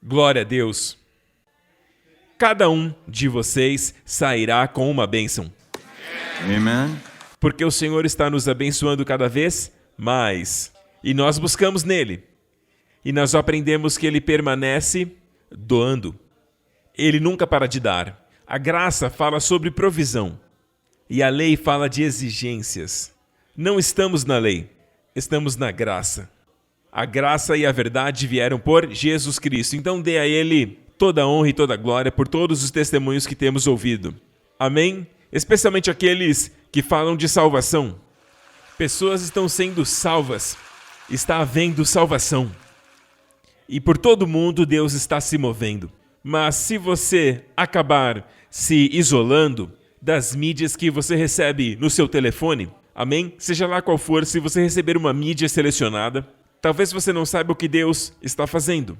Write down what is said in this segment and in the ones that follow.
Glória a Deus. Cada um de vocês sairá com uma bênção. Amen. Porque o Senhor está nos abençoando cada vez mais. E nós buscamos nele. E nós aprendemos que ele permanece doando. Ele nunca para de dar. A graça fala sobre provisão. E a lei fala de exigências. Não estamos na lei, estamos na graça. A graça e a verdade vieram por Jesus Cristo. Então dê a ele toda a honra e toda a glória por todos os testemunhos que temos ouvido. Amém? Especialmente aqueles que falam de salvação. Pessoas estão sendo salvas. Está havendo salvação. E por todo mundo Deus está se movendo. Mas se você acabar se isolando das mídias que você recebe no seu telefone, amém? Seja lá qual for, se você receber uma mídia selecionada, talvez você não saiba o que Deus está fazendo.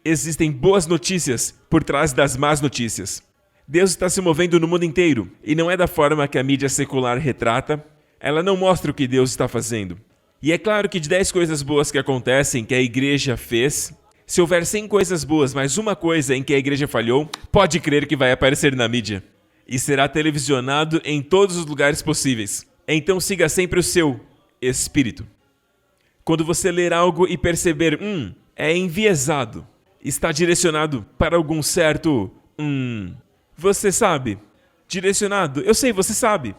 Existem boas notícias por trás das más notícias. Deus está se movendo no mundo inteiro, e não é da forma que a mídia secular retrata. Ela não mostra o que Deus está fazendo. E é claro que de 10 coisas boas que acontecem, que a igreja fez, se houver 100 coisas boas, mas uma coisa em que a igreja falhou, pode crer que vai aparecer na mídia. E será televisionado em todos os lugares possíveis. Então siga sempre o seu espírito. Quando você ler algo e perceber, é enviesado, está direcionado para algum certo, você sabe, direcionado, eu sei, você sabe.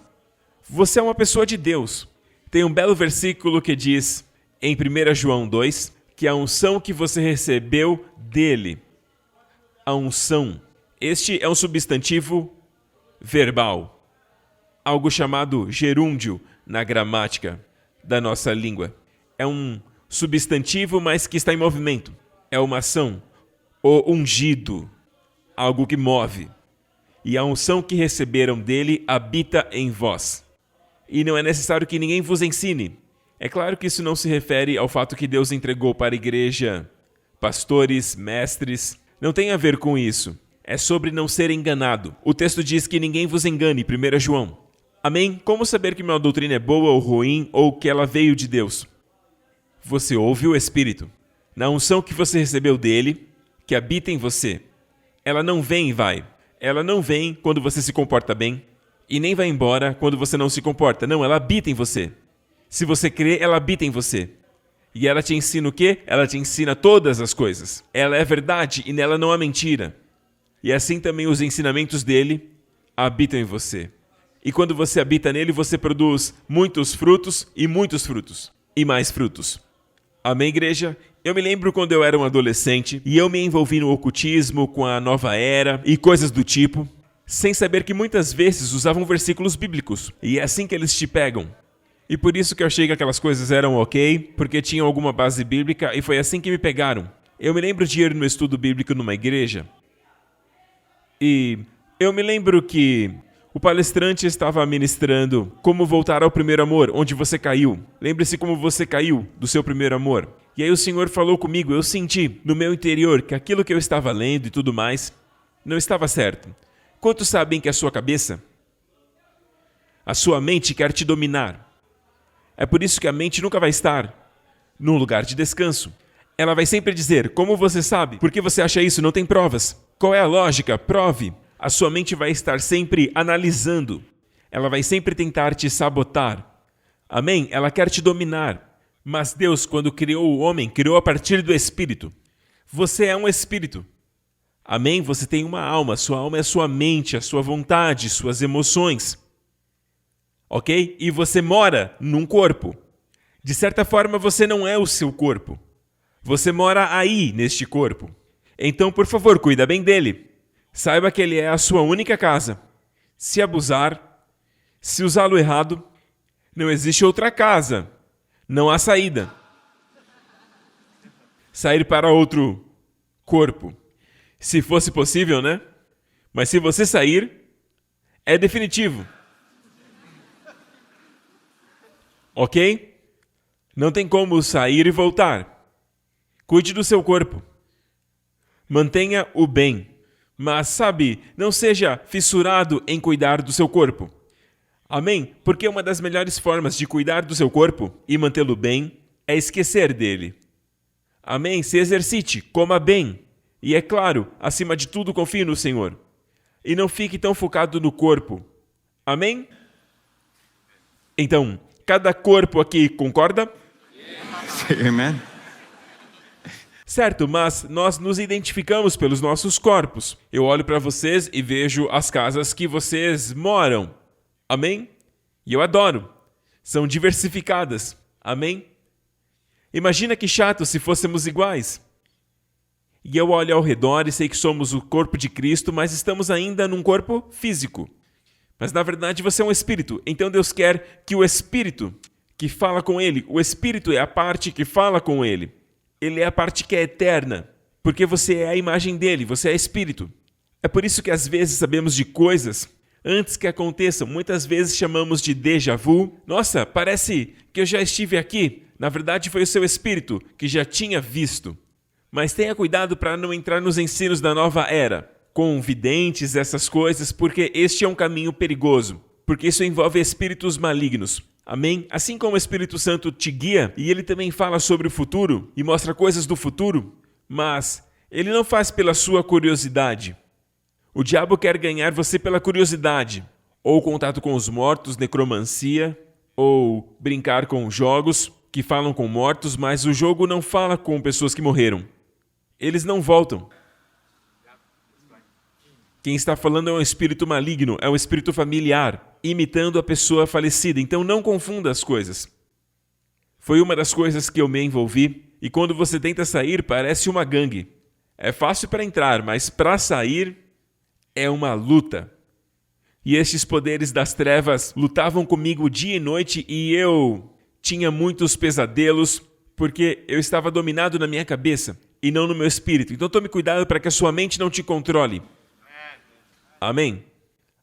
Você é uma pessoa de Deus. Tem um belo versículo que diz, em 1 João 2, que a unção que você recebeu dele, a unção, este é um substantivo verbal, algo chamado gerúndio na gramática da nossa língua. É um substantivo, mas que está em movimento. É uma ação, o ungido, algo que move. E a unção que receberam dele habita em vós. E não é necessário que ninguém vos ensine. É claro que isso não se refere ao fato que Deus entregou para a igreja pastores, mestres. Não tem a ver com isso. É sobre não ser enganado. O texto diz que ninguém vos engane, 1 João. Amém? Como saber que uma doutrina é boa ou ruim, ou que ela veio de Deus? Você ouve o Espírito. Na unção que você recebeu dele, que habita em você. Ela não vem e vai. Ela não vem quando você se comporta bem, e nem vai embora quando você não se comporta. Não, ela habita em você. Se você crê, ela habita em você. E ela te ensina o quê? Ela te ensina todas as coisas. Ela é verdade e nela não há mentira. E assim também os ensinamentos dele habitam em você. E quando você habita nele, você produz muitos frutos. E mais frutos. Amém, igreja? Eu me lembro quando eu era um adolescente e eu me envolvi no ocultismo, com a nova era e coisas do tipo, sem saber que muitas vezes usavam versículos bíblicos. E é assim que eles te pegam. E por isso que eu achei que aquelas coisas eram ok, porque tinham alguma base bíblica, e foi assim que me pegaram. Eu me lembro de ir no estudo bíblico numa igreja, e eu me lembro que o palestrante estava ministrando como voltar ao primeiro amor, onde você caiu. Lembre-se como você caiu do seu primeiro amor. E aí o Senhor falou comigo, eu senti no meu interior que aquilo que eu estava lendo e tudo mais não estava certo. Quantos sabem que a sua cabeça, a sua mente quer te dominar? É por isso que a mente nunca vai estar num lugar de descanso. Ela vai sempre dizer, como você sabe? Por que você acha isso? Não tem provas. Qual é a lógica? Prove. A sua mente vai estar sempre analisando. Ela vai sempre tentar te sabotar. Amém? Ela quer te dominar. Mas Deus, quando criou o homem, criou a partir do Espírito. Você é um Espírito. Amém? Você tem uma alma. Sua alma é a sua mente, a sua vontade, suas emoções. Ok? E você mora num corpo. De certa forma, você não é o seu corpo. Você mora aí, neste corpo. Então, por favor, cuida bem dele. Saiba que ele é a sua única casa. Se abusar, se usá-lo errado, não existe outra casa. Não há saída. Sair para outro corpo. Se fosse possível, né? Mas se você sair, é definitivo. Ok? Não tem como sair e voltar. Cuide do seu corpo. Mantenha o bem. Mas, sabe, não seja fissurado em cuidar do seu corpo. Amém? Porque uma das melhores formas de cuidar do seu corpo e mantê-lo bem é esquecer dele. Amém? Se exercite, coma bem E é claro, acima de tudo, confie no Senhor. E não fique tão focado no corpo. Amém? Então, cada corpo aqui concorda? Amen. Certo, mas nós nos identificamos pelos nossos corpos. Eu olho para vocês e vejo as casas que vocês moram. Amém? E eu adoro. São diversificadas. Amém? Imagina que chato se fôssemos iguais. E eu olho ao redor e sei que somos o corpo de Cristo, mas estamos ainda num corpo físico. Mas na verdade você é um espírito. Então Deus quer que o espírito que fala com ele, o espírito é a parte que fala com ele. Ele é a parte que é eterna, porque você é a imagem dele, você é espírito. É por isso que às vezes sabemos de coisas antes que aconteçam. Muitas vezes chamamos de déjà vu. Nossa, parece que eu já estive aqui. Na verdade foi o seu espírito que já tinha visto. Mas tenha cuidado para não entrar nos ensinos da nova era, com videntes, essas coisas, porque este é um caminho perigoso, porque isso envolve espíritos malignos. Amém? Assim como o Espírito Santo te guia, e ele também fala sobre o futuro, e mostra coisas do futuro, mas ele não faz pela sua curiosidade. O diabo quer ganhar você pela curiosidade, ou contato com os mortos, necromancia, ou brincar com jogos que falam com mortos, mas o jogo não fala com pessoas que morreram. Eles não voltam. Quem está falando é um espírito maligno, é um espírito familiar, imitando a pessoa falecida. Então não confunda as coisas. Foi uma das coisas que eu me envolvi, e quando você tenta sair, parece uma gangue. É fácil para entrar, mas para sair é uma luta. E estes poderes das trevas lutavam comigo dia e noite, e eu tinha muitos pesadelos, porque eu estava dominado na minha cabeça e não no meu espírito. Então tome cuidado para que a sua mente não te controle. Amém?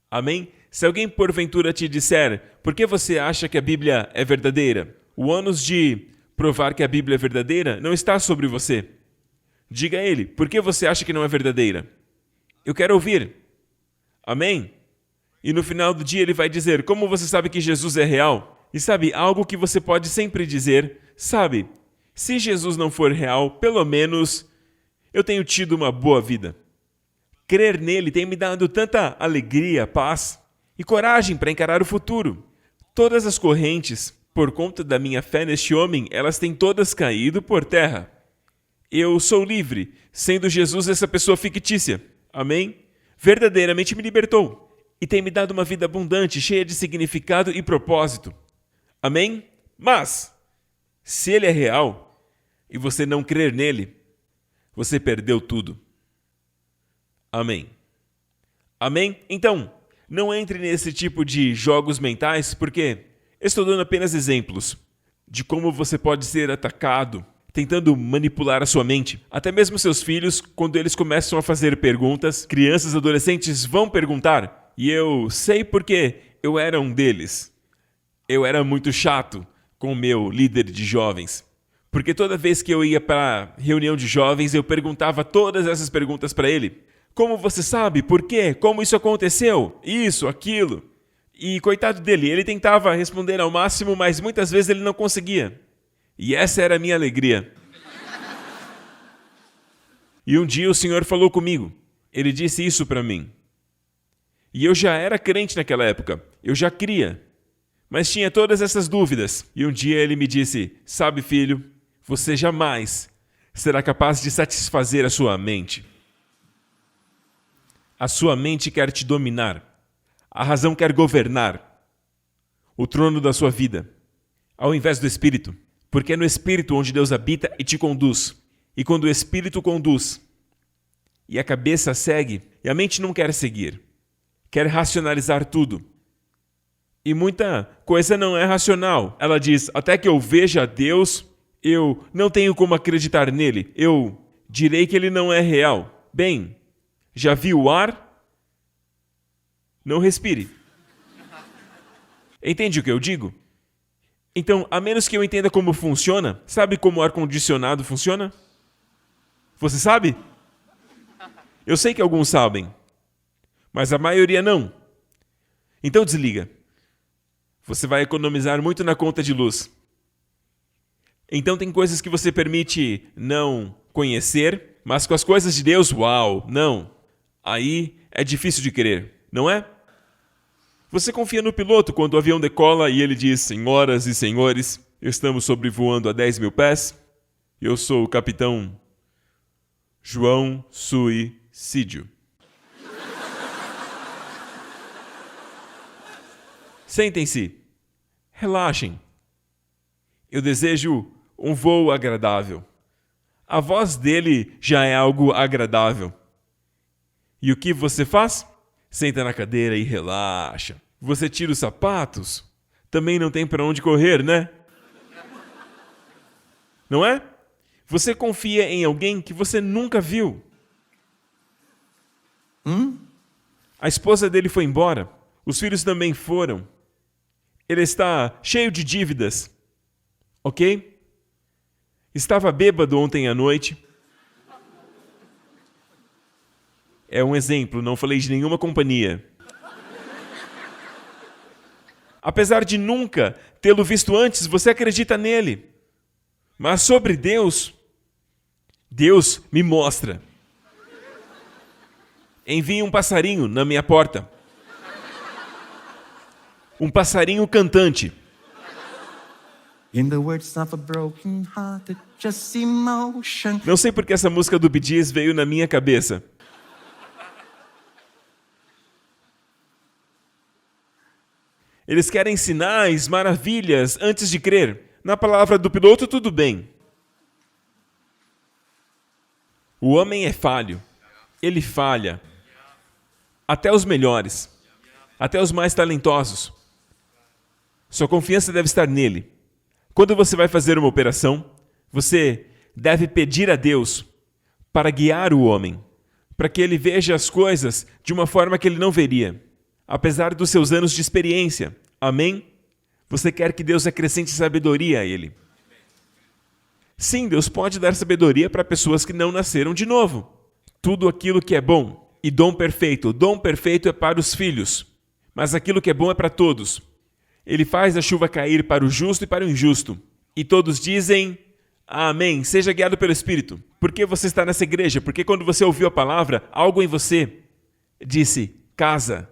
Amém? Se alguém porventura te disser, por que você acha que a Bíblia é verdadeira? O ônus de provar que a Bíblia é verdadeira não está sobre você. Diga a ele, por que você acha que não é verdadeira? Eu quero ouvir. Amém? E no final do dia ele vai dizer, como você sabe que Jesus é real? E sabe, algo que você pode sempre dizer, sabe, se Jesus não for real, pelo menos eu tenho tido uma boa vida. Crer nele tem me dado tanta alegria, paz e coragem para encarar o futuro. Todas as correntes, por conta da minha fé neste homem, elas têm todas caído por terra. Eu sou livre, sendo Jesus essa pessoa fictícia. Amém? Verdadeiramente me libertou e tem me dado uma vida abundante, cheia de significado e propósito. Amém? Mas, se ele é real e você não crer nele, você perdeu tudo. Amém. Amém? Então, não entre nesse tipo de jogos mentais, porque estou dando apenas exemplos de como você pode ser atacado, tentando manipular a sua mente. Até mesmo seus filhos, quando eles começam a fazer perguntas, crianças, adolescentes vão perguntar. E eu sei porque eu era um deles. Eu era muito chato com o meu líder de jovens. Porque toda vez que eu ia para reunião de jovens, eu perguntava todas essas perguntas para ele. Como você sabe? Por quê? Como isso aconteceu? Isso, aquilo. E coitado dele, ele tentava responder ao máximo, mas muitas vezes ele não conseguia. E essa era a minha alegria. E um dia o Senhor falou comigo. Ele disse isso para mim. E eu já era crente naquela época. Eu já cria. Mas tinha todas essas dúvidas. E um dia ele me disse, sabe, filho, você jamais será capaz de satisfazer a sua mente. A sua mente quer te dominar. A razão quer governar o trono da sua vida, ao invés do Espírito. Porque é no Espírito onde Deus habita e te conduz. E quando o Espírito conduz, e a cabeça segue, e a mente não quer seguir, quer racionalizar tudo. E muita coisa não é racional. Ela diz, até que eu veja Deus, eu não tenho como acreditar nele. Eu direi que ele não é real. Bem, já viu o ar? Não respire. Entende o que eu digo? Então, a menos que eu entenda como funciona, sabe como o ar-condicionado funciona? Você sabe? Eu sei que alguns sabem, mas a maioria não. Então desliga. Você vai economizar muito na conta de luz. Então tem coisas que você permite não conhecer, mas com as coisas de Deus, uau, não. Aí é difícil de crer, não é? Você confia no piloto quando o avião decola e ele diz: senhoras e senhores, estamos sobrevoando a 10 mil pés. Eu sou o capitão João Suicídio. Sentem-se. Relaxem. Eu desejo um voo agradável. A voz dele já é algo agradável. E o que você faz? Senta na cadeira e relaxa. Você tira os sapatos. Também não tem para onde correr, né? Não é? Você confia em alguém que você nunca viu. A esposa dele foi embora. Os filhos também foram. Ele está cheio de dívidas. Ok? Estava bêbado ontem à noite. É um exemplo, não falei de nenhuma companhia. Apesar de nunca tê-lo visto antes, você acredita nele. Mas sobre Deus, Deus me mostra. Envie um passarinho na minha porta. Um passarinho cantante. In the words of a broken hearted, just emotion. Não sei porque essa música do Bee Gees veio na minha cabeça. Eles querem sinais, maravilhas, antes de crer. Na palavra do piloto, tudo bem. O homem é falho. Ele falha. Até os melhores. Até os mais talentosos. Sua confiança deve estar nele. Quando você vai fazer uma operação, você deve pedir a Deus para guiar o homem, para que ele veja as coisas de uma forma que ele não veria, apesar dos seus anos de experiência. Amém? Você quer que Deus acrescente sabedoria a ele. Sim, Deus pode dar sabedoria para pessoas que não nasceram de novo. Tudo aquilo que é bom e dom perfeito é para os filhos, mas aquilo que é bom é para todos. Ele faz a chuva cair para o justo e para o injusto. E todos dizem, amém, seja guiado pelo Espírito. Por que você está nessa igreja? Porque quando você ouviu a palavra, algo em você disse, casa.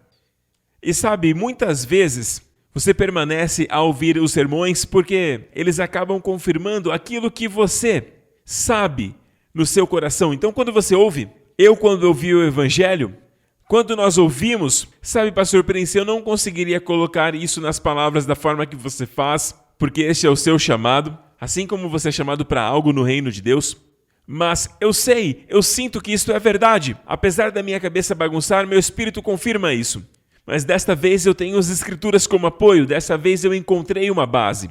E sabe, muitas vezes você permanece a ouvir os sermões porque eles acabam confirmando aquilo que você sabe no seu coração. Então quando você ouve, quando ouvi o Evangelho, quando nós ouvimos, sabe, pastor Prince, eu não conseguiria colocar isso nas palavras da forma que você faz, porque este é o seu chamado, assim como você é chamado para algo no reino de Deus. Mas eu sinto que isso é verdade. Apesar da minha cabeça bagunçar, meu espírito confirma isso. Mas desta vez eu tenho as Escrituras como apoio, desta vez eu encontrei uma base.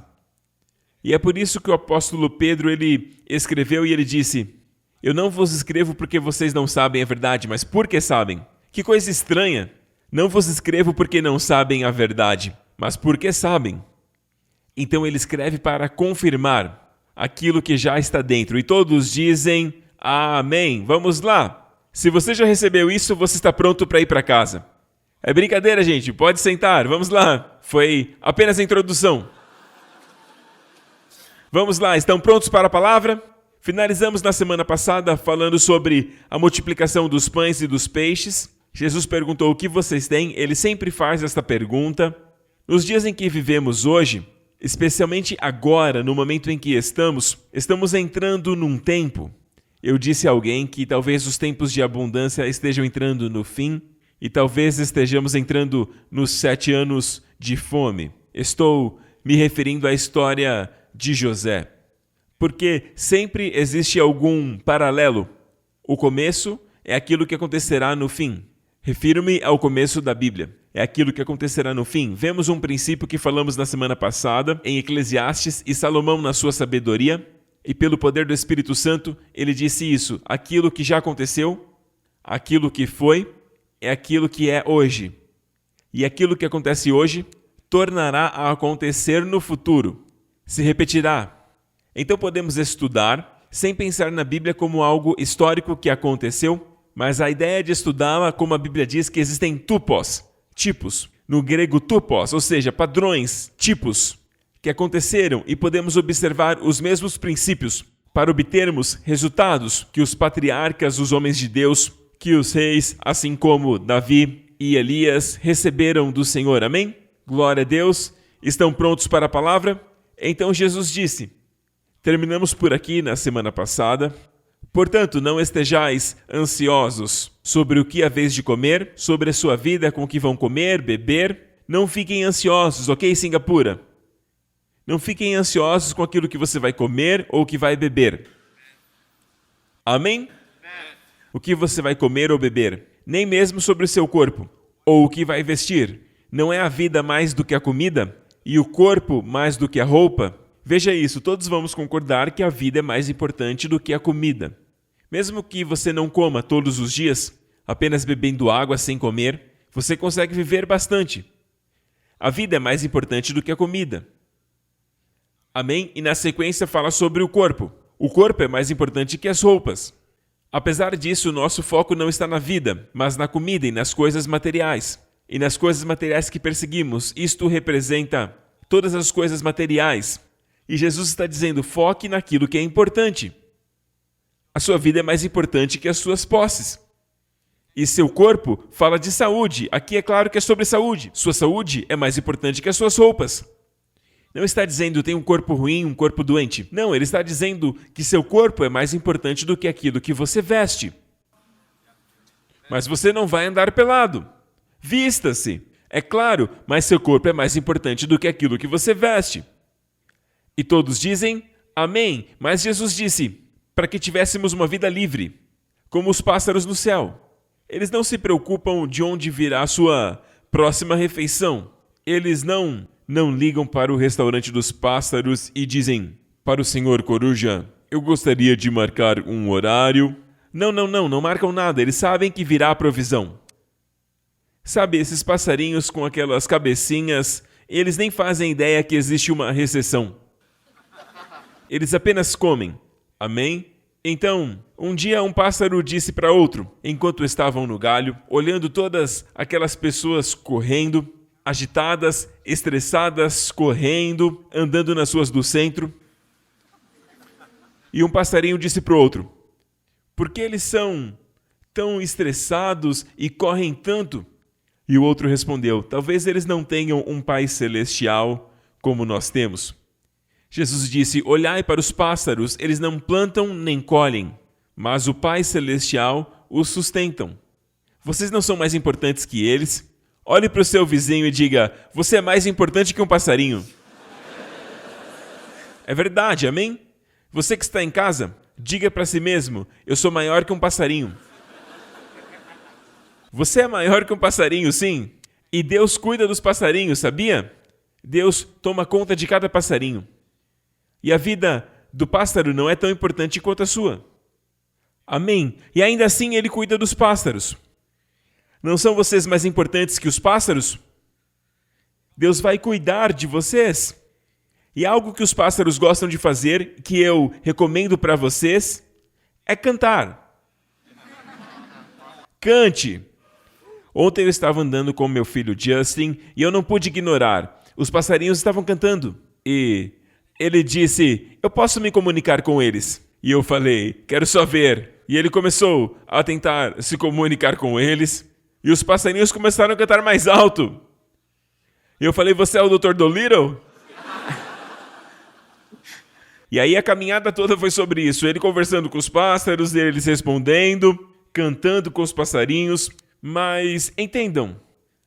E é por isso que o apóstolo Pedro, ele escreveu e ele disse, eu não vos escrevo porque vocês não sabem a verdade, mas porque sabem. Que coisa estranha! Não vos escrevo porque não sabem a verdade, mas porque sabem. Então ele escreve para confirmar aquilo que já está dentro. E todos dizem, amém. Vamos lá. Se você já recebeu isso, você está pronto para ir para casa. É brincadeira, gente. Pode sentar. Vamos lá. Foi apenas a introdução. Vamos lá. Estão prontos para a palavra? Finalizamos na semana passada falando sobre a multiplicação dos pães e dos peixes. Jesus perguntou o que vocês têm. Ele sempre faz esta pergunta. Nos dias em que vivemos hoje, especialmente agora, no momento em que estamos entrando num tempo. Eu disse a alguém que talvez os tempos de abundância estejam entrando no fim e talvez estejamos entrando nos 7 anos de fome. Estou me referindo à história de José, porque sempre existe algum paralelo. O começo é aquilo que acontecerá no fim. Refiro-me ao começo da Bíblia. É aquilo que acontecerá no fim. Vemos um princípio que falamos na semana passada em Eclesiastes e Salomão na sua sabedoria e pelo poder do Espírito Santo, ele disse isso. Aquilo que já aconteceu, aquilo que foi, é aquilo que é hoje. E aquilo que acontece hoje tornará a acontecer no futuro. Se repetirá. Então podemos estudar sem pensar na Bíblia como algo histórico que aconteceu, mas a ideia de estudá-la, como a Bíblia diz, que existem tupos, tipos, no grego tupos, ou seja, padrões, tipos, que aconteceram e podemos observar os mesmos princípios, para obtermos resultados que os patriarcas, os homens de Deus, que os reis, assim como Davi e Elias, receberam do Senhor. Amém? Glória a Deus. Estão prontos para a palavra? Então Jesus disse, terminamos por aqui na semana passada. Portanto, não estejais ansiosos sobre o que haveis de comer, sobre a sua vida, com o que vão comer, beber. Não fiquem ansiosos, ok, Singapura? Não fiquem ansiosos com aquilo que você vai comer ou que vai beber. Amém? O que você vai comer ou beber, nem mesmo sobre o seu corpo, ou o que vai vestir. Não é a vida mais do que a comida, e o corpo mais do que a roupa? Veja isso, todos vamos concordar que a vida é mais importante do que a comida. Mesmo que você não coma todos os dias, apenas bebendo água sem comer, você consegue viver bastante. A vida é mais importante do que a comida. Amém? E na sequência fala sobre o corpo. O corpo é mais importante que as roupas. Apesar disso, o nosso foco não está na vida, mas na comida e nas coisas materiais. E nas coisas materiais que perseguimos, isto representa todas as coisas materiais. E Jesus está dizendo, foque naquilo que é importante. A sua vida é mais importante que as suas posses. E seu corpo fala de saúde. Aqui é claro que é sobre saúde. Sua saúde é mais importante que as suas roupas. Não está dizendo tem um corpo ruim, um corpo doente. Não, ele está dizendo que seu corpo é mais importante do que aquilo que você veste. Mas você não vai andar pelado. Vista-se. É claro, mas seu corpo é mais importante do que aquilo que você veste. E todos dizem, amém. Mas Jesus disse, para que tivéssemos uma vida livre, como os pássaros no céu. Eles não se preocupam de onde virá a sua próxima refeição. Eles não ligam para o restaurante dos pássaros e dizem, para o senhor Coruja, eu gostaria de marcar um horário. Não marcam nada, eles sabem que virá a provisão. Sabe, esses passarinhos com aquelas cabecinhas, eles nem fazem ideia que existe uma recessão. Eles apenas comem. Amém? Então, um dia um pássaro disse para outro, enquanto estavam no galho, olhando todas aquelas pessoas correndo, agitadas, estressadas, correndo, andando nas ruas do centro. E um passarinho disse para o outro, por que eles são tão estressados e correm tanto? E o outro respondeu, talvez eles não tenham um Pai Celestial como nós temos. Jesus disse, olhai para os pássaros, eles não plantam nem colhem, mas o Pai Celestial os sustentam. Vocês não são mais importantes que eles? Olhe para o seu vizinho e diga, você é mais importante que um passarinho. É verdade, amém? Você que está em casa, diga para si mesmo, eu sou maior que um passarinho. Você é maior que um passarinho, sim. E Deus cuida dos passarinhos, sabia? Deus toma conta de cada passarinho. E a vida do pássaro não é tão importante quanto a sua. Amém? E ainda assim ele cuida dos pássaros. Não são vocês mais importantes que os pássaros? Deus vai cuidar de vocês. E algo que os pássaros gostam de fazer, que eu recomendo para vocês, é cantar. Cante. Ontem eu estava andando com meu filho Justin e eu não pude ignorar. Os passarinhos estavam cantando. E ele disse, eu posso me comunicar com eles? E eu falei, quero só ver. E ele começou a tentar se comunicar com eles. E os passarinhos começaram a cantar mais alto. E eu falei, você é o Dr. Dolittle? E aí a caminhada toda foi sobre isso. Ele conversando com os pássaros, eles respondendo, cantando com os passarinhos. Mas entendam,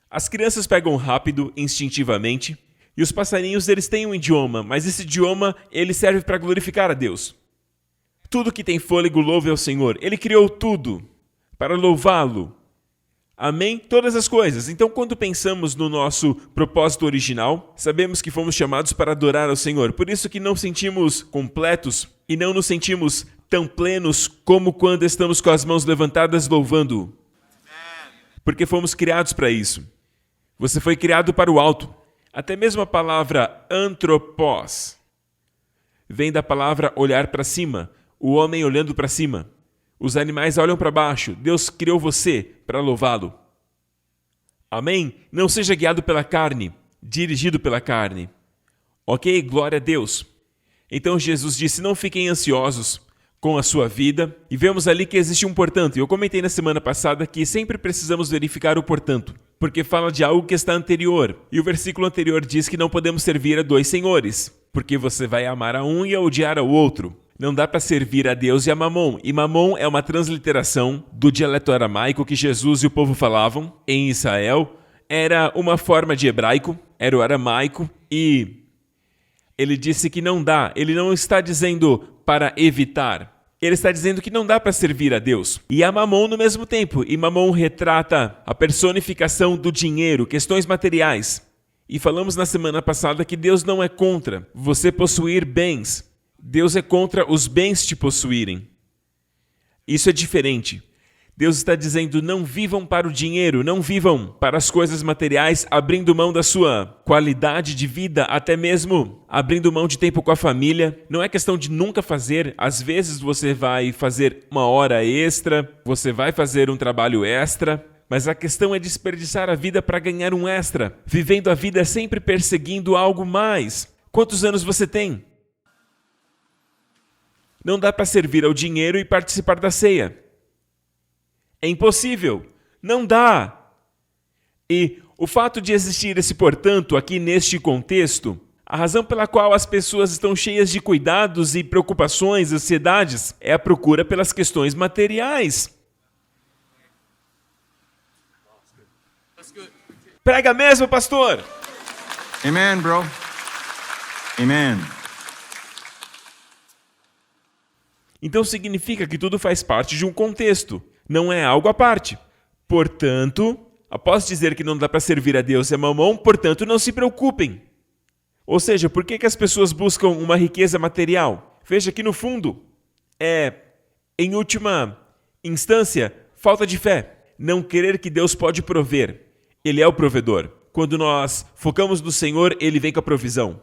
as crianças pegam rápido, instintivamente, e os passarinhos eles têm um idioma, mas esse idioma ele serve para glorificar a Deus. Tudo que tem fôlego louve ao Senhor. Ele criou tudo para louvá-lo. Amém? Todas as coisas. Então, quando pensamos no nosso propósito original, sabemos que fomos chamados para adorar ao Senhor. Por isso que não sentimos completos e não nos sentimos tão plenos como quando estamos com as mãos levantadas louvando-o. Porque fomos criados para isso. Você foi criado para o alto. Até mesmo a palavra antropós vem da palavra olhar para cima. O homem olhando para cima. Os animais olham para baixo. Deus criou você para louvá-lo. Amém? Não seja guiado pela carne, dirigido pela carne. Ok? Glória a Deus. Então Jesus disse, não fiquem ansiosos com a sua vida. E vemos ali que existe um portanto. Eu comentei na semana passada que sempre precisamos verificar o portanto, porque fala de algo que está anterior. E o versículo anterior diz que não podemos servir a dois senhores, porque você vai amar a um e odiar ao outro. Não dá para servir a Deus e a Mamon. E Mamon é uma transliteração do dialeto aramaico que Jesus e o povo falavam em Israel. Era uma forma de hebraico, era o aramaico, e ele disse que não dá. Ele não está dizendo para evitar. Ele está dizendo que não dá para servir a Deus. E a Mamon no mesmo tempo. E Mamon retrata a personificação do dinheiro, questões materiais. E falamos na semana passada que Deus não é contra você possuir bens. Deus é contra os bens te possuírem. Isso é diferente. Deus está dizendo, não vivam para o dinheiro, não vivam para as coisas materiais, abrindo mão da sua qualidade de vida, até mesmo abrindo mão de tempo com a família. Não é questão de nunca fazer. Às vezes você vai fazer uma hora extra, você vai fazer um trabalho extra, mas a questão é desperdiçar a vida para ganhar um extra, vivendo a vida sempre perseguindo algo mais. Quantos anos você tem? Não dá para servir ao dinheiro e participar da ceia. É impossível. Não dá. E o fato de existir esse portanto aqui neste contexto, a razão pela qual as pessoas estão cheias de cuidados e preocupações, ansiedades, é a procura pelas questões materiais. Prega mesmo, pastor? Amen, bro. Amen. Então significa que tudo faz parte de um contexto, não é algo à parte. Portanto, após dizer que não dá para servir a Deus e a Mamon, portanto, não se preocupem. Ou seja, por que as pessoas buscam uma riqueza material? Veja que no fundo é, em última instância, falta de fé. Não querer que Deus pode prover. Ele é o provedor. Quando nós focamos no Senhor, Ele vem com a provisão.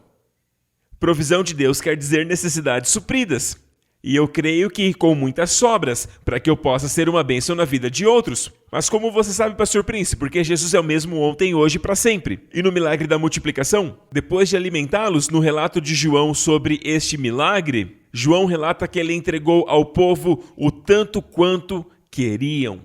Provisão de Deus quer dizer necessidades supridas. E eu creio que com muitas sobras, para que eu possa ser uma bênção na vida de outros. Mas como você sabe, Pastor Prince? Porque Jesus é o mesmo ontem, hoje e para sempre. E no milagre da multiplicação, depois de alimentá-los, no relato de João sobre este milagre, João relata que ele entregou ao povo o tanto quanto queriam.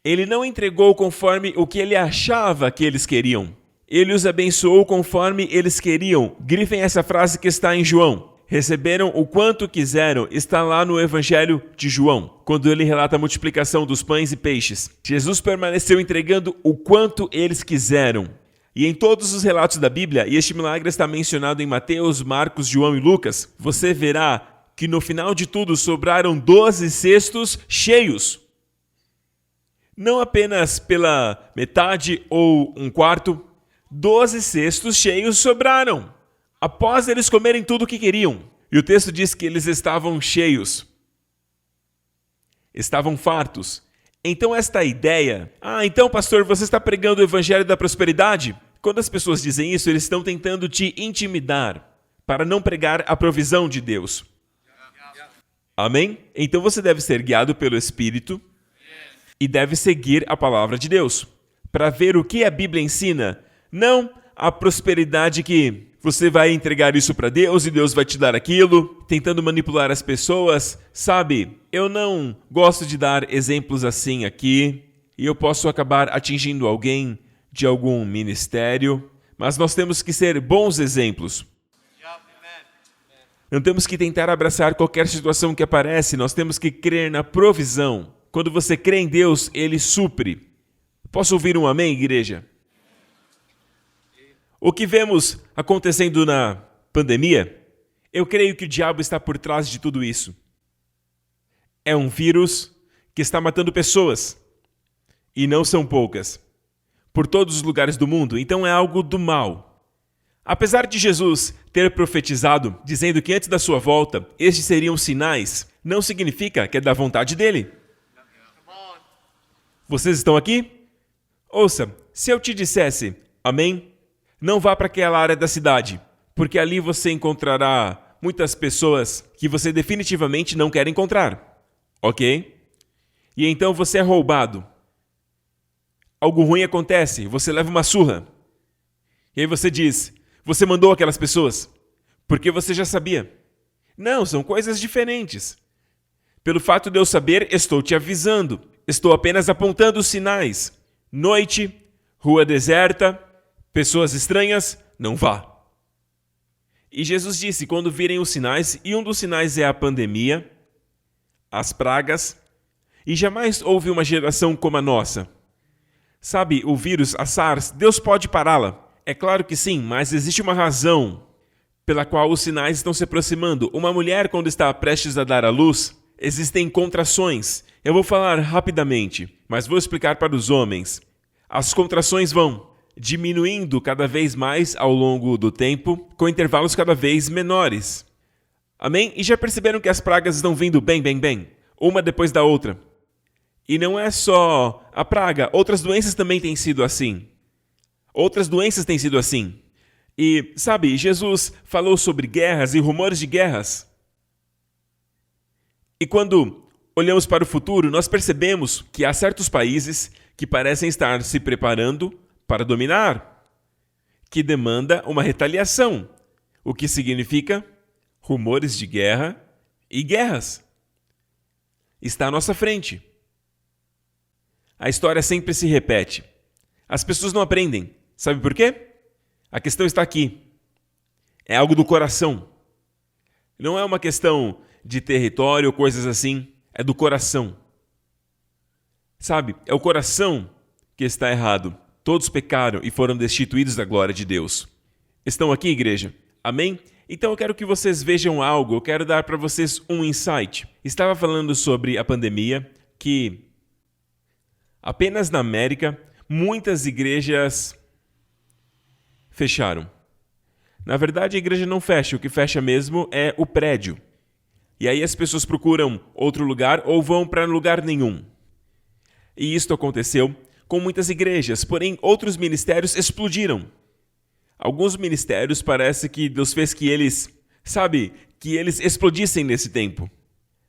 Ele não entregou conforme o que ele achava que eles queriam. Ele os abençoou conforme eles queriam. Grifem essa frase que está em João. Receberam o quanto quiseram, está lá no Evangelho de João, quando ele relata a multiplicação dos pães e peixes. Jesus permaneceu entregando o quanto eles quiseram. E em todos os relatos da Bíblia, e este milagre está mencionado em Mateus, Marcos, João e Lucas, você verá que no final de tudo sobraram 12 cestos cheios. Não apenas pela metade ou um quarto, 12 cestos cheios sobraram. Após eles comerem tudo o que queriam. E o texto diz que eles estavam cheios. Estavam fartos. Então esta ideia... então pastor, você está pregando o evangelho da prosperidade? Quando as pessoas dizem isso, eles estão tentando te intimidar para não pregar a provisão de Deus. Amém? Então você deve ser guiado pelo Espírito e deve seguir a palavra de Deus para ver o que a Bíblia ensina. Não a prosperidade que... você vai entregar isso para Deus e Deus vai te dar aquilo, tentando manipular as pessoas. Sabe, eu não gosto de dar exemplos assim aqui, e eu posso acabar atingindo alguém de algum ministério, mas nós temos que ser bons exemplos. Não temos que tentar abraçar qualquer situação que aparece, nós temos que crer na provisão. Quando você crê em Deus, Ele supre. Posso ouvir um amém, igreja? O que vemos acontecendo na pandemia, eu creio que o diabo está por trás de tudo isso. É um vírus que está matando pessoas, e não são poucas, por todos os lugares do mundo, então é algo do mal. Apesar de Jesus ter profetizado, dizendo que antes da sua volta, estes seriam sinais, não significa que é da vontade dele. Vocês estão aqui? Ouça, se eu te dissesse, amém? Não vá para aquela área da cidade, porque ali você encontrará muitas pessoas que você definitivamente não quer encontrar, ok? E então você é roubado. Algo ruim acontece, você leva uma surra. E aí você diz, você mandou aquelas pessoas, porque você já sabia. Não, são coisas diferentes. Pelo fato de eu saber, estou te avisando. Estou apenas apontando os sinais. Noite, rua deserta, pessoas estranhas, não vá. E Jesus disse, quando virem os sinais, e um dos sinais é a pandemia, as pragas, e jamais houve uma geração como a nossa. Sabe, o vírus, a SARS, Deus pode pará-la. É claro que sim, mas existe uma razão pela qual os sinais estão se aproximando. Uma mulher, quando está prestes a dar à luz, existem contrações. Eu vou falar rapidamente, mas vou explicar para os homens. As contrações vão diminuindo cada vez mais ao longo do tempo, com intervalos cada vez menores. Amém? E já perceberam que as pragas estão vindo bem, uma depois da outra? E não é só a praga, outras doenças também têm sido assim. E, sabe, Jesus falou sobre guerras e rumores de guerras. E quando olhamos para o futuro, nós percebemos que há certos países que parecem estar se preparando para dominar, que demanda uma retaliação, o que significa rumores de guerra e guerras. Está à nossa frente. A história sempre se repete. As pessoas não aprendem. Sabe por quê? A questão está aqui. É algo do coração. Não é uma questão de território ou coisas assim. É do coração. Sabe? É o coração que está errado. Todos pecaram e foram destituídos da glória de Deus. Estão aqui, igreja? Amém? Então eu quero que vocês vejam algo. Eu quero dar para vocês um insight. Estava falando sobre a pandemia, que apenas na América, muitas igrejas fecharam. Na verdade, a igreja não fecha. O que fecha mesmo é o prédio. E aí as pessoas procuram outro lugar ou vão para lugar nenhum. E isto aconteceu com muitas igrejas, porém outros ministérios explodiram. Alguns ministérios parece que Deus fez que eles explodissem nesse tempo.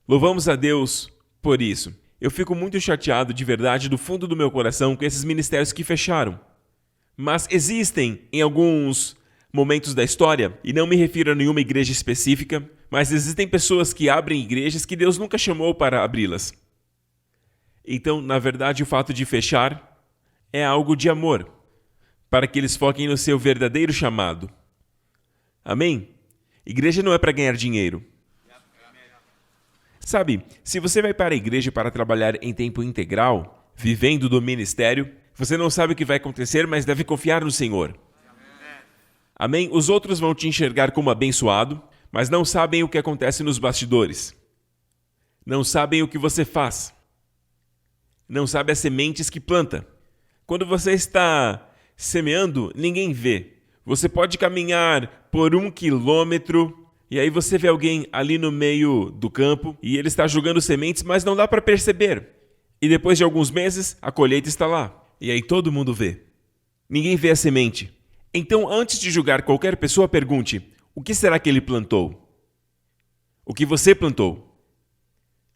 Louvamos a Deus por isso. Eu fico muito chateado de verdade do fundo do meu coração com esses ministérios que fecharam. Mas existem em alguns momentos da história, e não me refiro a nenhuma igreja específica, mas existem pessoas que abrem igrejas que Deus nunca chamou para abri-las. Então, na verdade, o fato de fechar é algo de amor, para que eles foquem no seu verdadeiro chamado. Amém? Igreja não é para ganhar dinheiro. Sabe, se você vai para a igreja para trabalhar em tempo integral, vivendo do ministério, você não sabe o que vai acontecer, mas deve confiar no Senhor. Amém? Os outros vão te enxergar como abençoado, mas não sabem o que acontece nos bastidores. Não sabem o que você faz. Não sabem as sementes que planta. Quando você está semeando, ninguém vê. Você pode caminhar por 1 quilômetro e aí você vê alguém ali no meio do campo e ele está jogando sementes, mas não dá para perceber. E depois de alguns meses, a colheita está lá. E aí todo mundo vê. Ninguém vê a semente. Então, antes de julgar qualquer pessoa, pergunte: o que será que ele plantou? O que você plantou?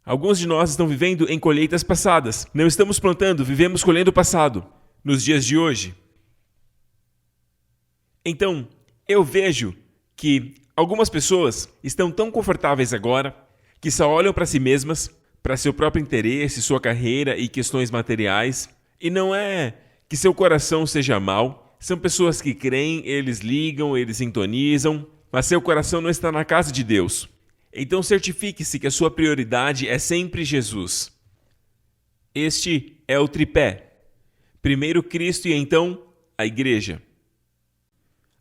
Alguns de nós estão vivendo em colheitas passadas. Não estamos plantando, vivemos colhendo o passado, nos dias de hoje. Então, eu vejo que algumas pessoas estão tão confortáveis agora que só olham para si mesmas, para seu próprio interesse, sua carreira e questões materiais. E não é que seu coração seja mau. São pessoas que creem, eles ligam, eles sintonizam, mas seu coração não está na casa de Deus. Então certifique-se que a sua prioridade é sempre Jesus. Este é o tripé. Primeiro Cristo e então a igreja.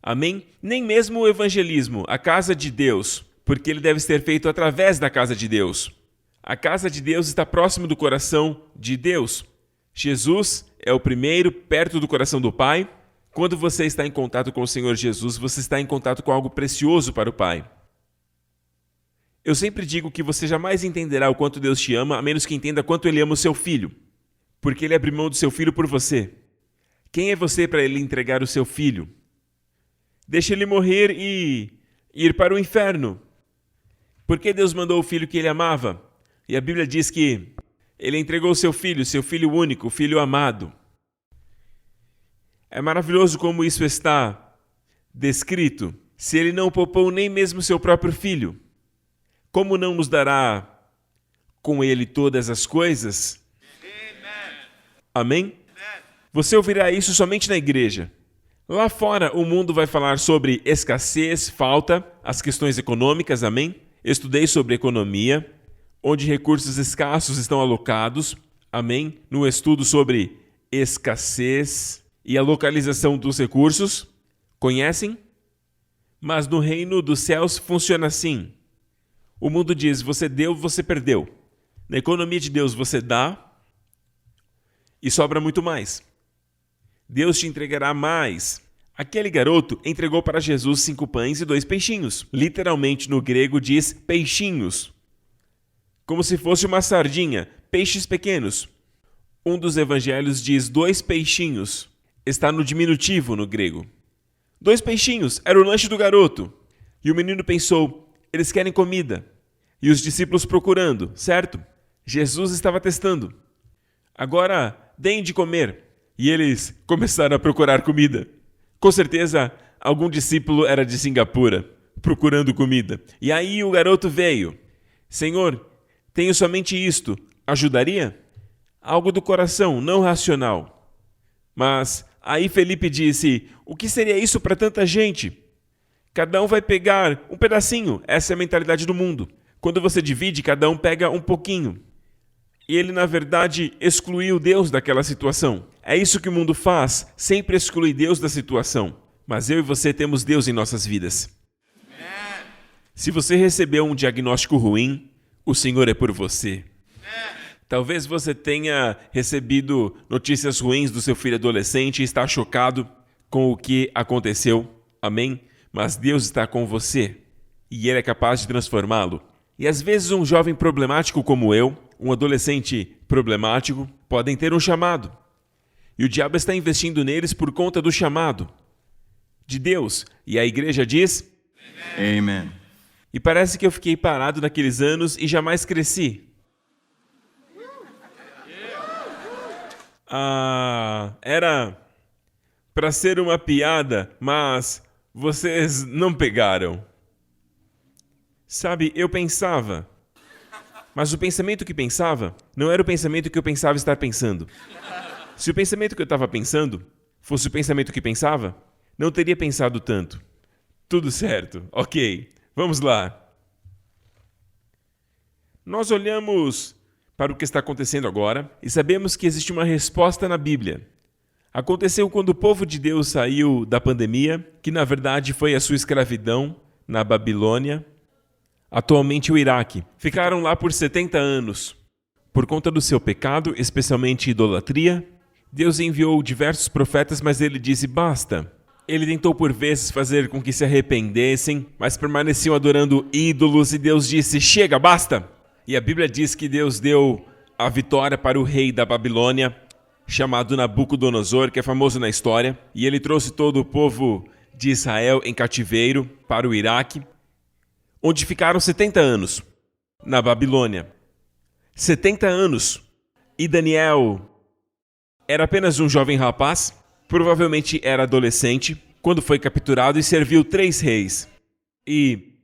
Amém? Nem mesmo o evangelismo, a casa de Deus, porque ele deve ser feito através da casa de Deus. A casa de Deus está próximo do coração de Deus. Jesus é o primeiro perto do coração do Pai. Quando você está em contato com o Senhor Jesus, você está em contato com algo precioso para o Pai. Eu sempre digo que você jamais entenderá o quanto Deus te ama, a menos que entenda quanto Ele ama o seu filho. Porque Ele abriu mão do seu filho por você. Quem é você para Ele entregar o seu filho? Deixa Ele morrer e ir para o inferno. Por que Deus mandou o filho que Ele amava? E a Bíblia diz que Ele entregou o seu filho único, o filho amado. É maravilhoso como isso está descrito. Se ele não poupou nem mesmo seu próprio filho. como não nos dará com ele todas as coisas? Amém? Você ouvirá isso somente na igreja. Lá fora, o mundo vai falar sobre escassez, falta, as questões econômicas, amém? Estudei sobre economia, onde recursos escassos estão alocados, amém? No estudo sobre escassez e a localização dos recursos. Conhecem? Mas no reino dos céus funciona assim. O mundo diz, você deu, você perdeu. Na economia de Deus, você dá e sobra muito mais. Deus te entregará mais. Aquele garoto entregou para Jesus 5 pães e 2 peixinhos. Literalmente no grego diz peixinhos. Como se fosse uma sardinha, peixes pequenos. Um dos evangelhos diz 2 peixinhos. Está no diminutivo no grego. 2 peixinhos, era o lanche do garoto. E o menino pensou, eles querem comida. E os discípulos procurando, certo? Jesus estava testando. Agora, deem de comer. E eles começaram a procurar comida. Com certeza, algum discípulo era de Singapura, procurando comida. E aí o garoto veio. Senhor, tenho somente isto. Ajudaria? Algo do coração, não racional. Mas aí Felipe disse, o que seria isso para tanta gente? Cada um vai pegar um pedacinho. Essa é a mentalidade do mundo. Quando você divide, cada um pega um pouquinho. E ele, na verdade, excluiu Deus daquela situação. É isso que o mundo faz, sempre exclui Deus da situação. Mas eu e você temos Deus em nossas vidas. Se você recebeu um diagnóstico ruim, o Senhor é por você. Talvez você tenha recebido notícias ruins do seu filho adolescente e está chocado com o que aconteceu. Amém? Mas Deus está com você e Ele é capaz de transformá-lo. E às vezes um jovem problemático como eu, um adolescente problemático, podem ter um chamado. E o diabo está investindo neles por conta do chamado de Deus. E a igreja diz... Amen. E parece que eu fiquei parado naqueles anos e jamais cresci. Era para ser uma piada, mas vocês não pegaram. Sabe, eu pensava... Mas o pensamento que pensava não era o pensamento que eu pensava estar pensando. Se o pensamento que eu estava pensando fosse o pensamento que pensava, não teria pensado tanto. Tudo certo, ok, vamos lá. Nós olhamos para o que está acontecendo agora e sabemos que existe uma resposta na Bíblia. Aconteceu quando o povo de Deus saiu da pandemia, que na verdade foi a sua escravidão na Babilônia, atualmente o Iraque. Ficaram lá por 70 anos. Por conta do seu pecado, especialmente idolatria, Deus enviou diversos profetas, mas ele disse, basta. Ele tentou por vezes fazer com que se arrependessem, mas permaneciam adorando ídolos e Deus disse, chega, basta. E a Bíblia diz que Deus deu a vitória para o rei da Babilônia, chamado Nabucodonosor, que é famoso na história, e ele trouxe todo o povo de Israel em cativeiro para o Iraque, onde ficaram 70 anos, na Babilônia. 70 anos. E Daniel era apenas um jovem rapaz, provavelmente era adolescente, quando foi capturado e serviu 3 reis. E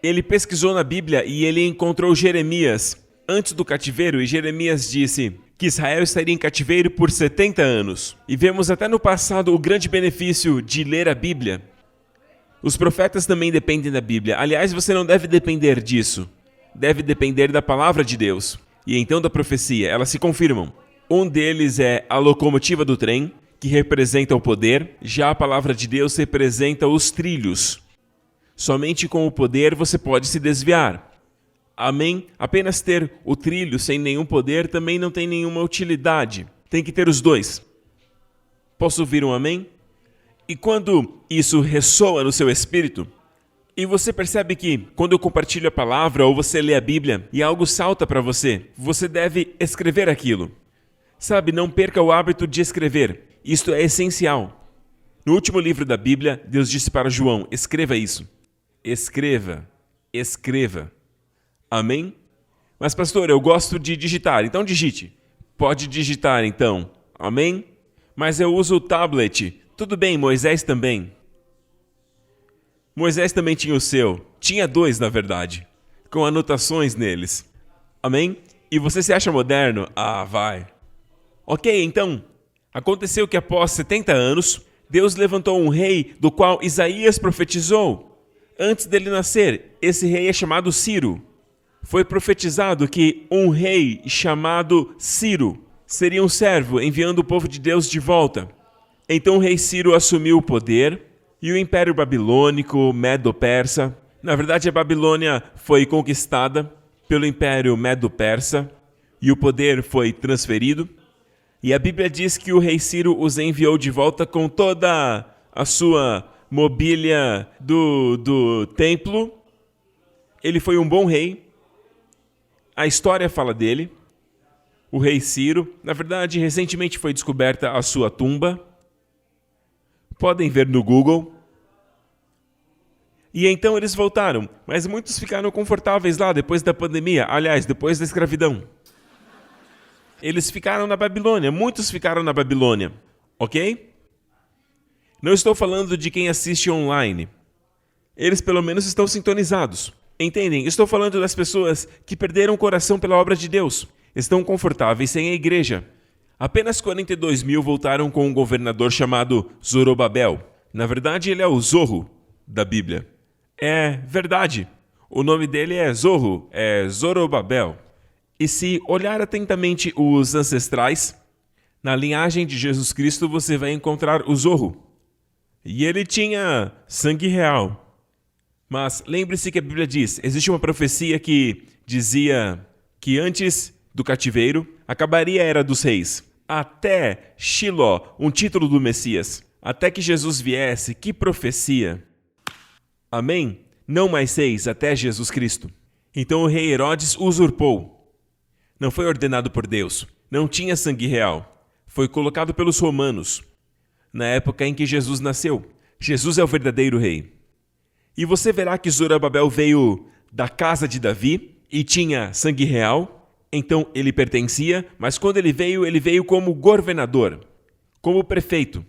ele pesquisou na Bíblia e ele encontrou Jeremias antes do cativeiro, e Jeremias disse que Israel estaria em cativeiro por 70 anos. E vemos até no passado o grande benefício de ler a Bíblia. Os profetas também dependem da Bíblia. Aliás, você não deve depender disso. Deve depender da palavra de Deus. E então da profecia. Elas se confirmam. Um deles é a locomotiva do trem, que representa o poder. Já a palavra de Deus representa os trilhos. Somente com o poder você pode se desviar. Amém? Apenas ter o trilho sem nenhum poder também não tem nenhuma utilidade. Tem que ter os dois. Posso ouvir um amém? E quando isso ressoa no seu espírito, e você percebe que quando eu compartilho a palavra ou você lê a Bíblia e algo salta para você, você deve escrever aquilo. Sabe, não perca o hábito de escrever. Isto é essencial. No último livro da Bíblia, Deus disse para João, escreva isso. Escreva, escreva. Amém? Mas pastor, eu gosto de digitar, então digite. Pode digitar então. Amém? Mas eu uso o tablet. Tudo bem, Moisés também. Moisés também tinha o seu. Tinha 2, na verdade. com anotações neles. Amém? E você se acha moderno? Ah, vai. Ok, então, aconteceu que após 70 anos, Deus levantou um rei do qual Isaías profetizou. Antes dele nascer, esse rei é chamado Ciro. Foi profetizado que um rei chamado Ciro seria um servo enviando o povo de Deus de volta. Então o rei Ciro assumiu o poder e o Império Babilônico, Medo-Persa. Na verdade, a Babilônia foi conquistada pelo Império Medo-Persa e o poder foi transferido. E a Bíblia diz que o rei Ciro os enviou de volta com toda a sua mobília do templo. Ele foi um bom rei. A história fala dele. O rei Ciro. Na verdade, recentemente foi descoberta a sua tumba. Podem ver no Google. E então eles voltaram, mas muitos ficaram confortáveis lá depois da pandemia. Aliás, depois da escravidão. Eles ficaram na Babilônia, muitos ficaram na Babilônia, ok? Não estou falando de quem assiste online. Eles pelo menos estão sintonizados. Entendem? Estou falando das pessoas que perderam o coração pela obra de Deus. Estão confortáveis sem a igreja. Apenas 42 mil voltaram com um governador chamado Zorobabel. Na verdade, ele é o Zorro da Bíblia. É verdade. O nome dele é Zorro, é Zorobabel. E se olhar atentamente os ancestrais, na linhagem de Jesus Cristo você vai encontrar o Zorro. E ele tinha sangue real. Mas lembre-se que a Bíblia diz, existe uma profecia que dizia que antes do cativeiro acabaria a era dos reis. Até Shiló, um título do Messias. Até que Jesus viesse, que profecia. Amém? Não mais 6, até Jesus Cristo. Então o rei Herodes usurpou. Não foi ordenado por Deus. Não tinha sangue real. Foi colocado pelos romanos. Na época em que Jesus nasceu. Jesus é o verdadeiro rei. E você verá que Zorobabel veio da casa de Davi e tinha sangue real. Então ele pertencia, mas quando ele veio como governador, como prefeito.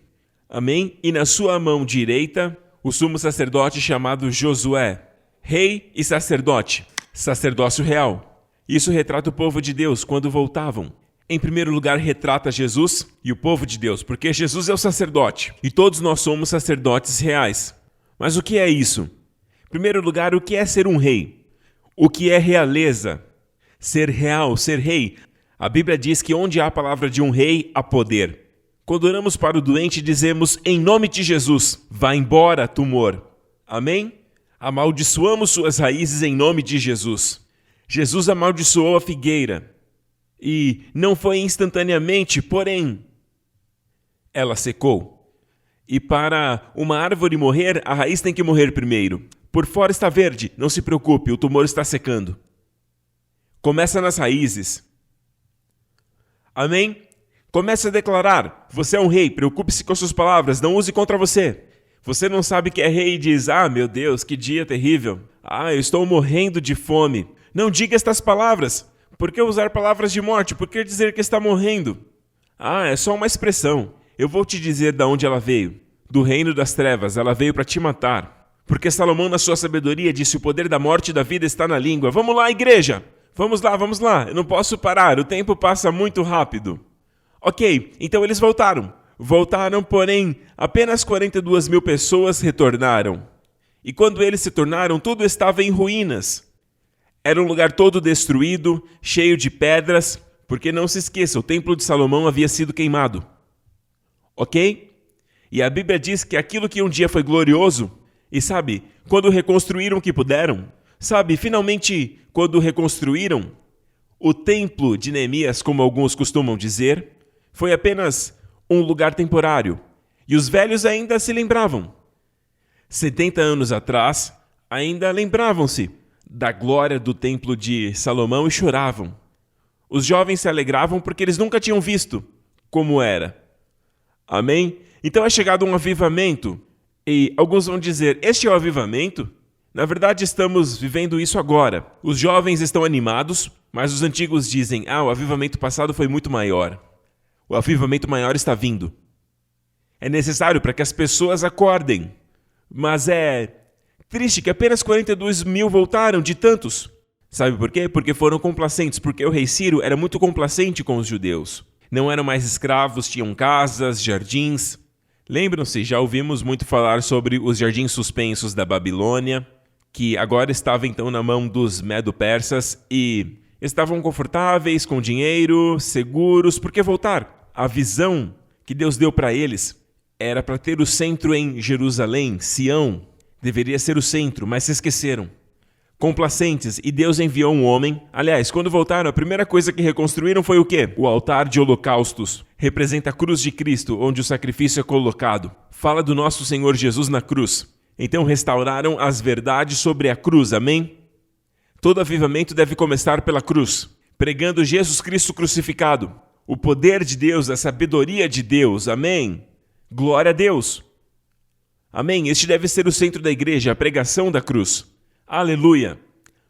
Amém? E na sua mão direita, o sumo sacerdote chamado Josué. Rei e sacerdote. Sacerdócio real. Isso retrata o povo de Deus quando voltavam. Em primeiro lugar, retrata Jesus e o povo de Deus, porque Jesus é o sacerdote e todos nós somos sacerdotes reais. Mas o que é isso? Em primeiro lugar, o que é ser um rei? O que é realeza? Ser real, ser rei. A Bíblia diz que onde há a palavra de um rei, há poder. Quando oramos para o doente, dizemos, em nome de Jesus, vá embora, tumor. Amém? Amaldiçoamos suas raízes em nome de Jesus. Jesus amaldiçoou a figueira. E não foi instantaneamente, porém, ela secou. E para uma árvore morrer, a raiz tem que morrer primeiro. Por fora está verde, não se preocupe, o tumor está secando. Começa nas raízes. Amém? Comece a declarar, você é um rei, preocupe-se com suas palavras, não use contra você. Você não sabe que é rei e diz, meu Deus, que dia terrível. Eu estou morrendo de fome. Não diga estas palavras. Por que usar palavras de morte? Por que dizer que está morrendo? É só uma expressão. Eu vou te dizer de onde ela veio. Do reino das trevas, ela veio para te matar. Porque Salomão, na sua sabedoria, disse, o poder da morte e da vida está na língua. Vamos lá, igreja! Vamos lá. Eu não posso parar, o tempo passa muito rápido. Ok, então eles voltaram. Voltaram, porém, apenas 42 mil pessoas retornaram. E quando eles se tornaram, tudo estava em ruínas. Era um lugar todo destruído, cheio de pedras, porque não se esqueça, o templo de Salomão havia sido queimado. Ok? E a Bíblia diz que aquilo que um dia foi glorioso, e sabe, quando reconstruíram o que puderam, finalmente, quando reconstruíram, o templo de Neemias, como alguns costumam dizer, foi apenas um lugar temporário. E os velhos ainda se lembravam. 70 anos atrás, ainda lembravam-se da glória do templo de Salomão e choravam. Os jovens se alegravam porque eles nunca tinham visto como era. Amém? Então é chegado um avivamento. E alguns vão dizer, este é o avivamento? Na verdade, estamos vivendo isso agora. Os jovens estão animados, mas os antigos dizem, o avivamento passado foi muito maior. O avivamento maior está vindo. É necessário para que as pessoas acordem. Mas é triste que apenas 42 mil voltaram de tantos. Sabe por quê? Porque foram complacentes, porque o rei Ciro era muito complacente com os judeus. Não eram mais escravos, tinham casas, jardins. Lembram-se, já ouvimos muito falar sobre os jardins suspensos da Babilônia, que agora estavam então na mão dos medo-persas e estavam confortáveis, com dinheiro, seguros. Por que voltar? A visão que Deus deu para eles era para ter o centro em Jerusalém, Sião. Deveria ser o centro, mas se esqueceram. Complacentes, e Deus enviou um homem. Aliás, quando voltaram, a primeira coisa que reconstruíram foi o quê? O altar de holocaustos. Representa a cruz de Cristo, onde o sacrifício é colocado. Fala do nosso Senhor Jesus na cruz. Então restauraram as verdades sobre a cruz, amém? Todo avivamento deve começar pela cruz, pregando Jesus Cristo crucificado. O poder de Deus, a sabedoria de Deus, amém? Glória a Deus. Amém? Este deve ser o centro da igreja, a pregação da cruz. Aleluia!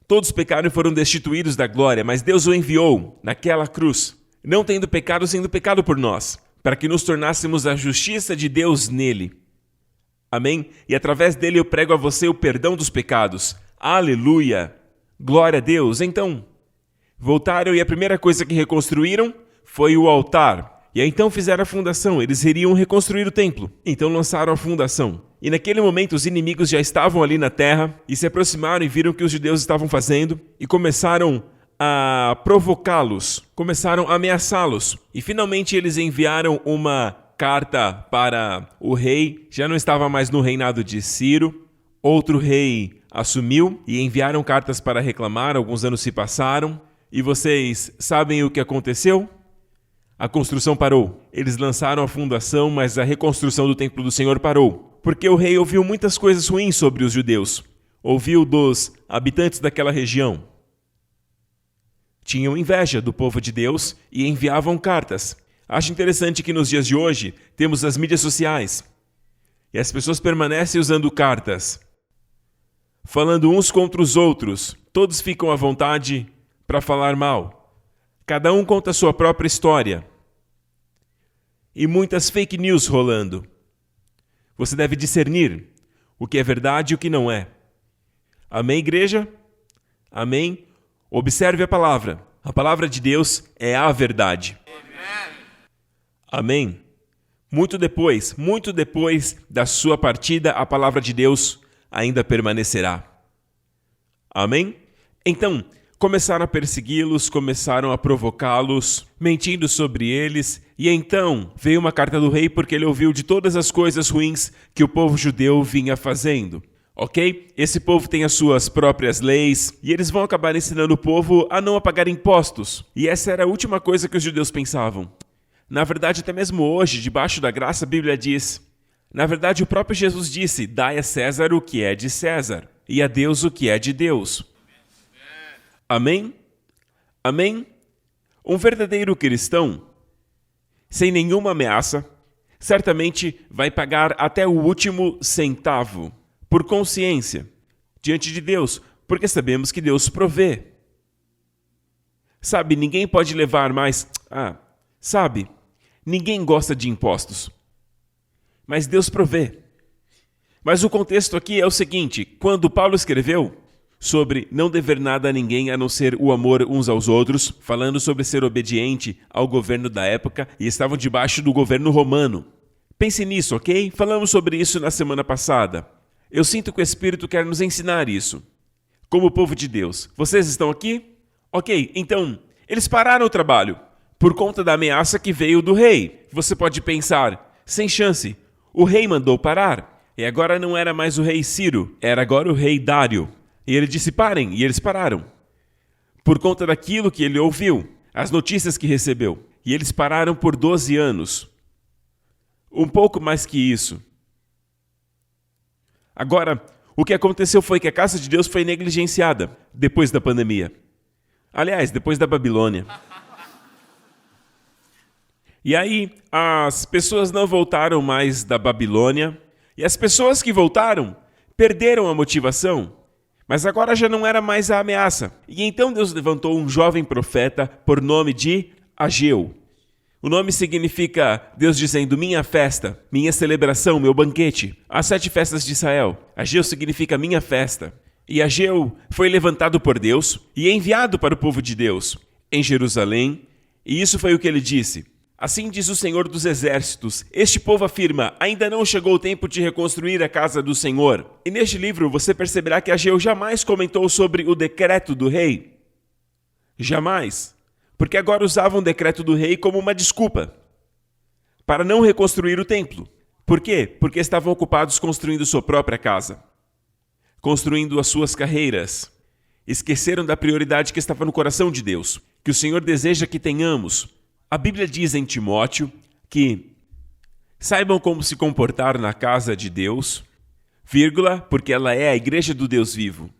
Todos pecaram e foram destituídos da glória, mas Deus o enviou naquela cruz, não tendo pecado, sendo pecado por nós, para que nos tornássemos a justiça de Deus nele. Amém? E através dele eu prego a você o perdão dos pecados. Aleluia! Glória a Deus! Então, voltaram e a primeira coisa que reconstruíram foi o altar. E aí então fizeram a fundação, eles iriam reconstruir o templo. Então lançaram a fundação. E naquele momento os inimigos já estavam ali na terra e se aproximaram e viram o que os judeus estavam fazendo e começaram a provocá-los, começaram a ameaçá-los. E finalmente eles enviaram uma carta para o rei, já não estava mais no reinado de Ciro, outro rei assumiu e enviaram cartas para reclamar, alguns anos se passaram. E vocês sabem o que aconteceu? A construção parou. Eles lançaram a fundação, mas a reconstrução do templo do Senhor parou. Porque o rei ouviu muitas coisas ruins sobre os judeus. Ouviu dos habitantes daquela região. Tinham inveja do povo de Deus e enviavam cartas. Acho interessante que nos dias de hoje temos as mídias sociais. E as pessoas permanecem usando cartas, falando uns contra os outros. Todos ficam à vontade para falar mal. Cada um conta a sua própria história. E muitas fake news rolando. Você deve discernir o que é verdade e o que não é. Amém, igreja? Amém? Observe a palavra. A palavra de Deus é a verdade. Amém? Muito depois da sua partida, a palavra de Deus ainda permanecerá. Amém? Então, começaram a persegui-los, começaram a provocá-los, mentindo sobre eles. E então veio uma carta do rei porque ele ouviu de todas as coisas ruins que o povo judeu vinha fazendo. Ok? Esse povo tem as suas próprias leis e eles vão acabar ensinando o povo a não pagar impostos. E essa era a última coisa que os judeus pensavam. Na verdade, até mesmo hoje, debaixo da graça, a Bíblia diz... Na verdade, o próprio Jesus disse, dai a César o que é de César e a Deus o que é de Deus. Amém? Amém? Um verdadeiro cristão, sem nenhuma ameaça, certamente vai pagar até o último centavo, por consciência, diante de Deus, porque sabemos que Deus provê. Sabe, ninguém pode levar mais... ninguém gosta de impostos, mas Deus provê. Mas o contexto aqui é o seguinte, quando Paulo escreveu sobre não dever nada a ninguém a não ser o amor uns aos outros, falando sobre ser obediente ao governo da época, e estavam debaixo do governo romano. Pense nisso, ok? Falamos sobre isso na semana passada. Eu sinto que o Espírito quer nos ensinar isso. Como povo de Deus. Vocês estão aqui? Ok, então, eles pararam o trabalho por conta da ameaça que veio do rei. Você pode pensar, sem chance, o rei mandou parar. E agora não era mais o rei Ciro, era agora o rei Dário. E ele disse, parem, e eles pararam. Por conta daquilo que ele ouviu, as notícias que recebeu. E eles pararam por 12 anos. Um pouco mais que isso. Agora, o que aconteceu foi que a casa de Deus foi negligenciada depois da pandemia. Aliás, depois da Babilônia. E aí, as pessoas não voltaram mais da Babilônia. E as pessoas que voltaram perderam a motivação. Mas agora já não era mais a ameaça. E então Deus levantou um jovem profeta por nome de Ageu. O nome significa Deus dizendo minha festa, minha celebração, meu banquete. As 7 festas de Israel. Ageu significa minha festa. E Ageu foi levantado por Deus e enviado para o povo de Deus em Jerusalém, e isso foi o que ele disse. Assim diz o Senhor dos Exércitos: este povo afirma, ainda não chegou o tempo de reconstruir a casa do Senhor. E neste livro você perceberá que Ageu jamais comentou sobre o decreto do rei. Jamais. Porque agora usavam o decreto do rei como uma desculpa para não reconstruir o templo. Por quê? Porque estavam ocupados construindo sua própria casa, construindo as suas carreiras. Esqueceram da prioridade que estava no coração de Deus, que o Senhor deseja que tenhamos. A Bíblia diz em Timóteo que saibam como se comportar na casa de Deus, porque ela é a igreja do Deus vivo.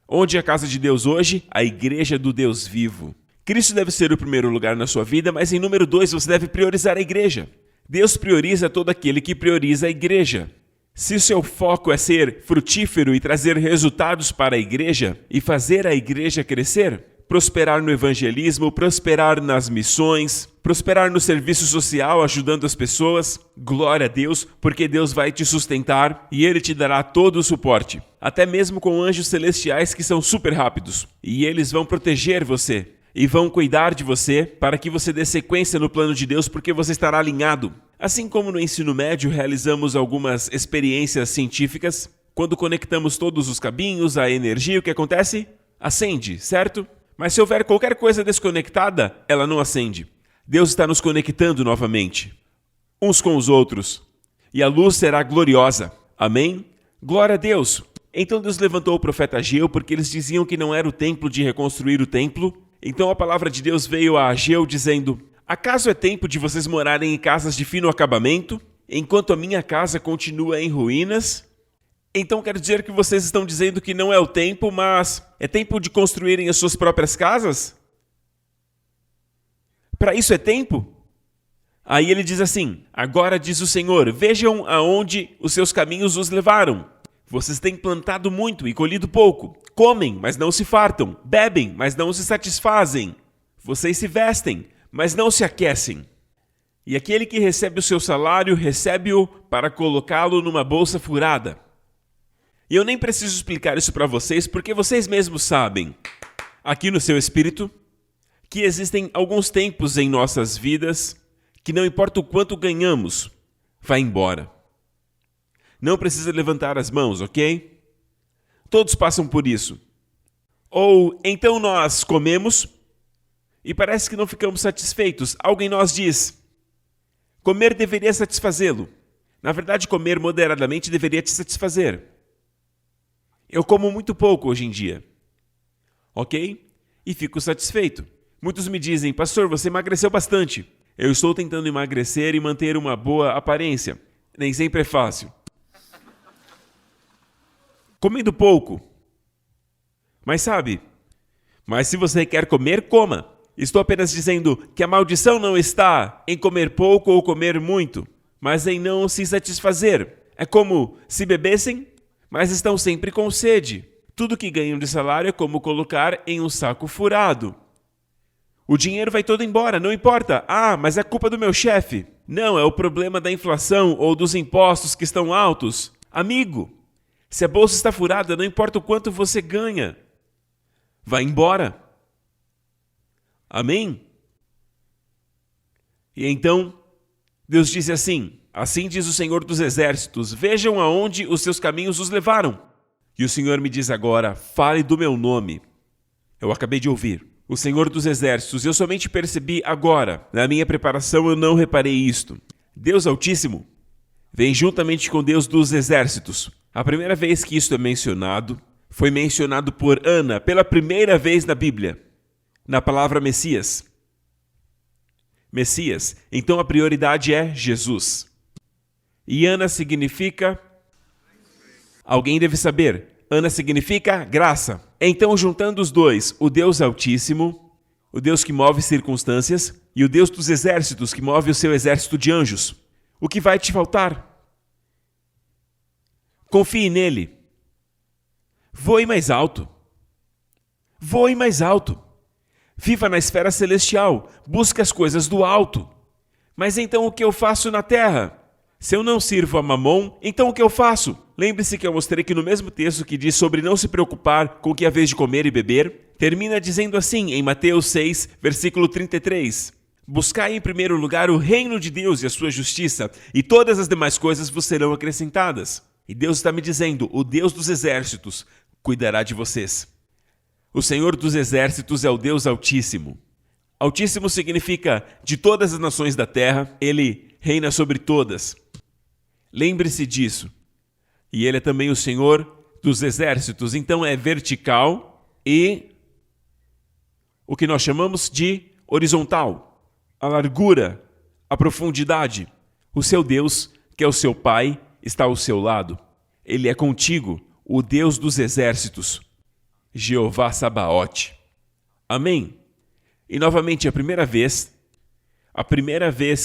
Onde é a casa de Deus hoje? A igreja do Deus vivo. Cristo deve ser o primeiro lugar na sua vida, mas em número 2 você deve priorizar a igreja. Deus prioriza todo aquele que prioriza a igreja. Se o seu foco é ser frutífero e trazer resultados para a igreja e fazer a igreja crescer, prosperar no evangelismo, prosperar nas missões, prosperar no serviço social ajudando as pessoas, glória a Deus, porque Deus vai te sustentar e Ele te dará todo o suporte. Até mesmo com anjos celestiais que são super rápidos. E eles vão proteger você e vão cuidar de você para que você dê sequência no plano de Deus, porque você estará alinhado. Assim como no ensino médio realizamos algumas experiências científicas, quando conectamos todos os cabinhos, a energia, o que acontece? Acende, certo? Mas se houver qualquer coisa desconectada, ela não acende. Deus está nos conectando novamente, uns com os outros, e a luz será gloriosa. Amém? Glória a Deus! Então Deus levantou o profeta Ageu, porque eles diziam que não era o tempo de reconstruir o templo. Então a palavra de Deus veio a Ageu dizendo: acaso é tempo de vocês morarem em casas de fino acabamento, enquanto a minha casa continua em ruínas? Então quer dizer que vocês estão dizendo que não é o tempo, mas é tempo de construírem as suas próprias casas? Para isso é tempo? Aí ele diz assim: agora diz o Senhor, vejam aonde os seus caminhos os levaram. Vocês têm plantado muito e colhido pouco. Comem, mas não se fartam. Bebem, mas não se satisfazem. Vocês se vestem, mas não se aquecem. E aquele que recebe o seu salário, recebe-o para colocá-lo numa bolsa furada. E eu nem preciso explicar isso para vocês, porque vocês mesmos sabem, aqui no seu espírito, que existem alguns tempos em nossas vidas que não importa o quanto ganhamos, vai embora. Não precisa levantar as mãos, ok? Todos passam por isso. Ou então nós comemos e parece que não ficamos satisfeitos. Algo em nós diz: comer deveria satisfazê-lo. Na verdade, comer moderadamente deveria te satisfazer. Eu como muito pouco hoje em dia, ok? E fico satisfeito. Muitos me dizem: pastor, você emagreceu bastante. Eu estou tentando emagrecer e manter uma boa aparência. Nem sempre é fácil. Comendo pouco. Mas sabe, se você quer comer, coma. Estou apenas dizendo que a maldição não está em comer pouco ou comer muito, mas em não se satisfazer. É como se bebessem, mas estão sempre com sede. Tudo que ganham de salário é como colocar em um saco furado. O dinheiro vai todo embora, não importa. Ah, mas é culpa do meu chefe. Não, é o problema da inflação ou dos impostos que estão altos. Amigo, se a bolsa está furada, não importa o quanto você ganha. Vai embora. Amém? E então, Deus disse assim: assim diz o Senhor dos Exércitos, vejam aonde os seus caminhos os levaram. E o Senhor me diz agora: fale do meu nome. Eu acabei de ouvir. O Senhor dos Exércitos, eu somente percebi agora. Na minha preparação eu não reparei isto. Deus Altíssimo vem juntamente com Deus dos Exércitos. A primeira vez que isto é mencionado, foi mencionado por Ana pela primeira vez na Bíblia, na palavra Messias. Messias. Então a prioridade é Jesus. E Ana significa... Alguém deve saber. Ana significa graça. Então, juntando os dois, o Deus Altíssimo, o Deus que move circunstâncias, e o Deus dos exércitos, que move o seu exército de anjos. O que vai te faltar? Confie nele. Voe mais alto. Voe mais alto. Viva na esfera celestial. Busque as coisas do alto. Mas então o que eu faço na terra? Se eu não sirvo a Mamon, então o que eu faço? Lembre-se que eu mostrei que no mesmo texto que diz sobre não se preocupar com o que é a vez de comer e beber, termina dizendo assim em Mateus 6, versículo 33. Buscai em primeiro lugar o reino de Deus e a sua justiça, e todas as demais coisas vos serão acrescentadas. E Deus está me dizendo, o Deus dos exércitos cuidará de vocês. O Senhor dos exércitos é o Deus Altíssimo. Altíssimo significa de todas as nações da terra, Ele reina sobre todas. Lembre-se disso. E Ele é também o Senhor dos exércitos. Então é vertical e o que nós chamamos de horizontal. A largura, a profundidade. O seu Deus, que é o seu Pai, está ao seu lado. Ele é contigo, o Deus dos exércitos. Jeová Sabaote. Amém? E novamente, a primeira vez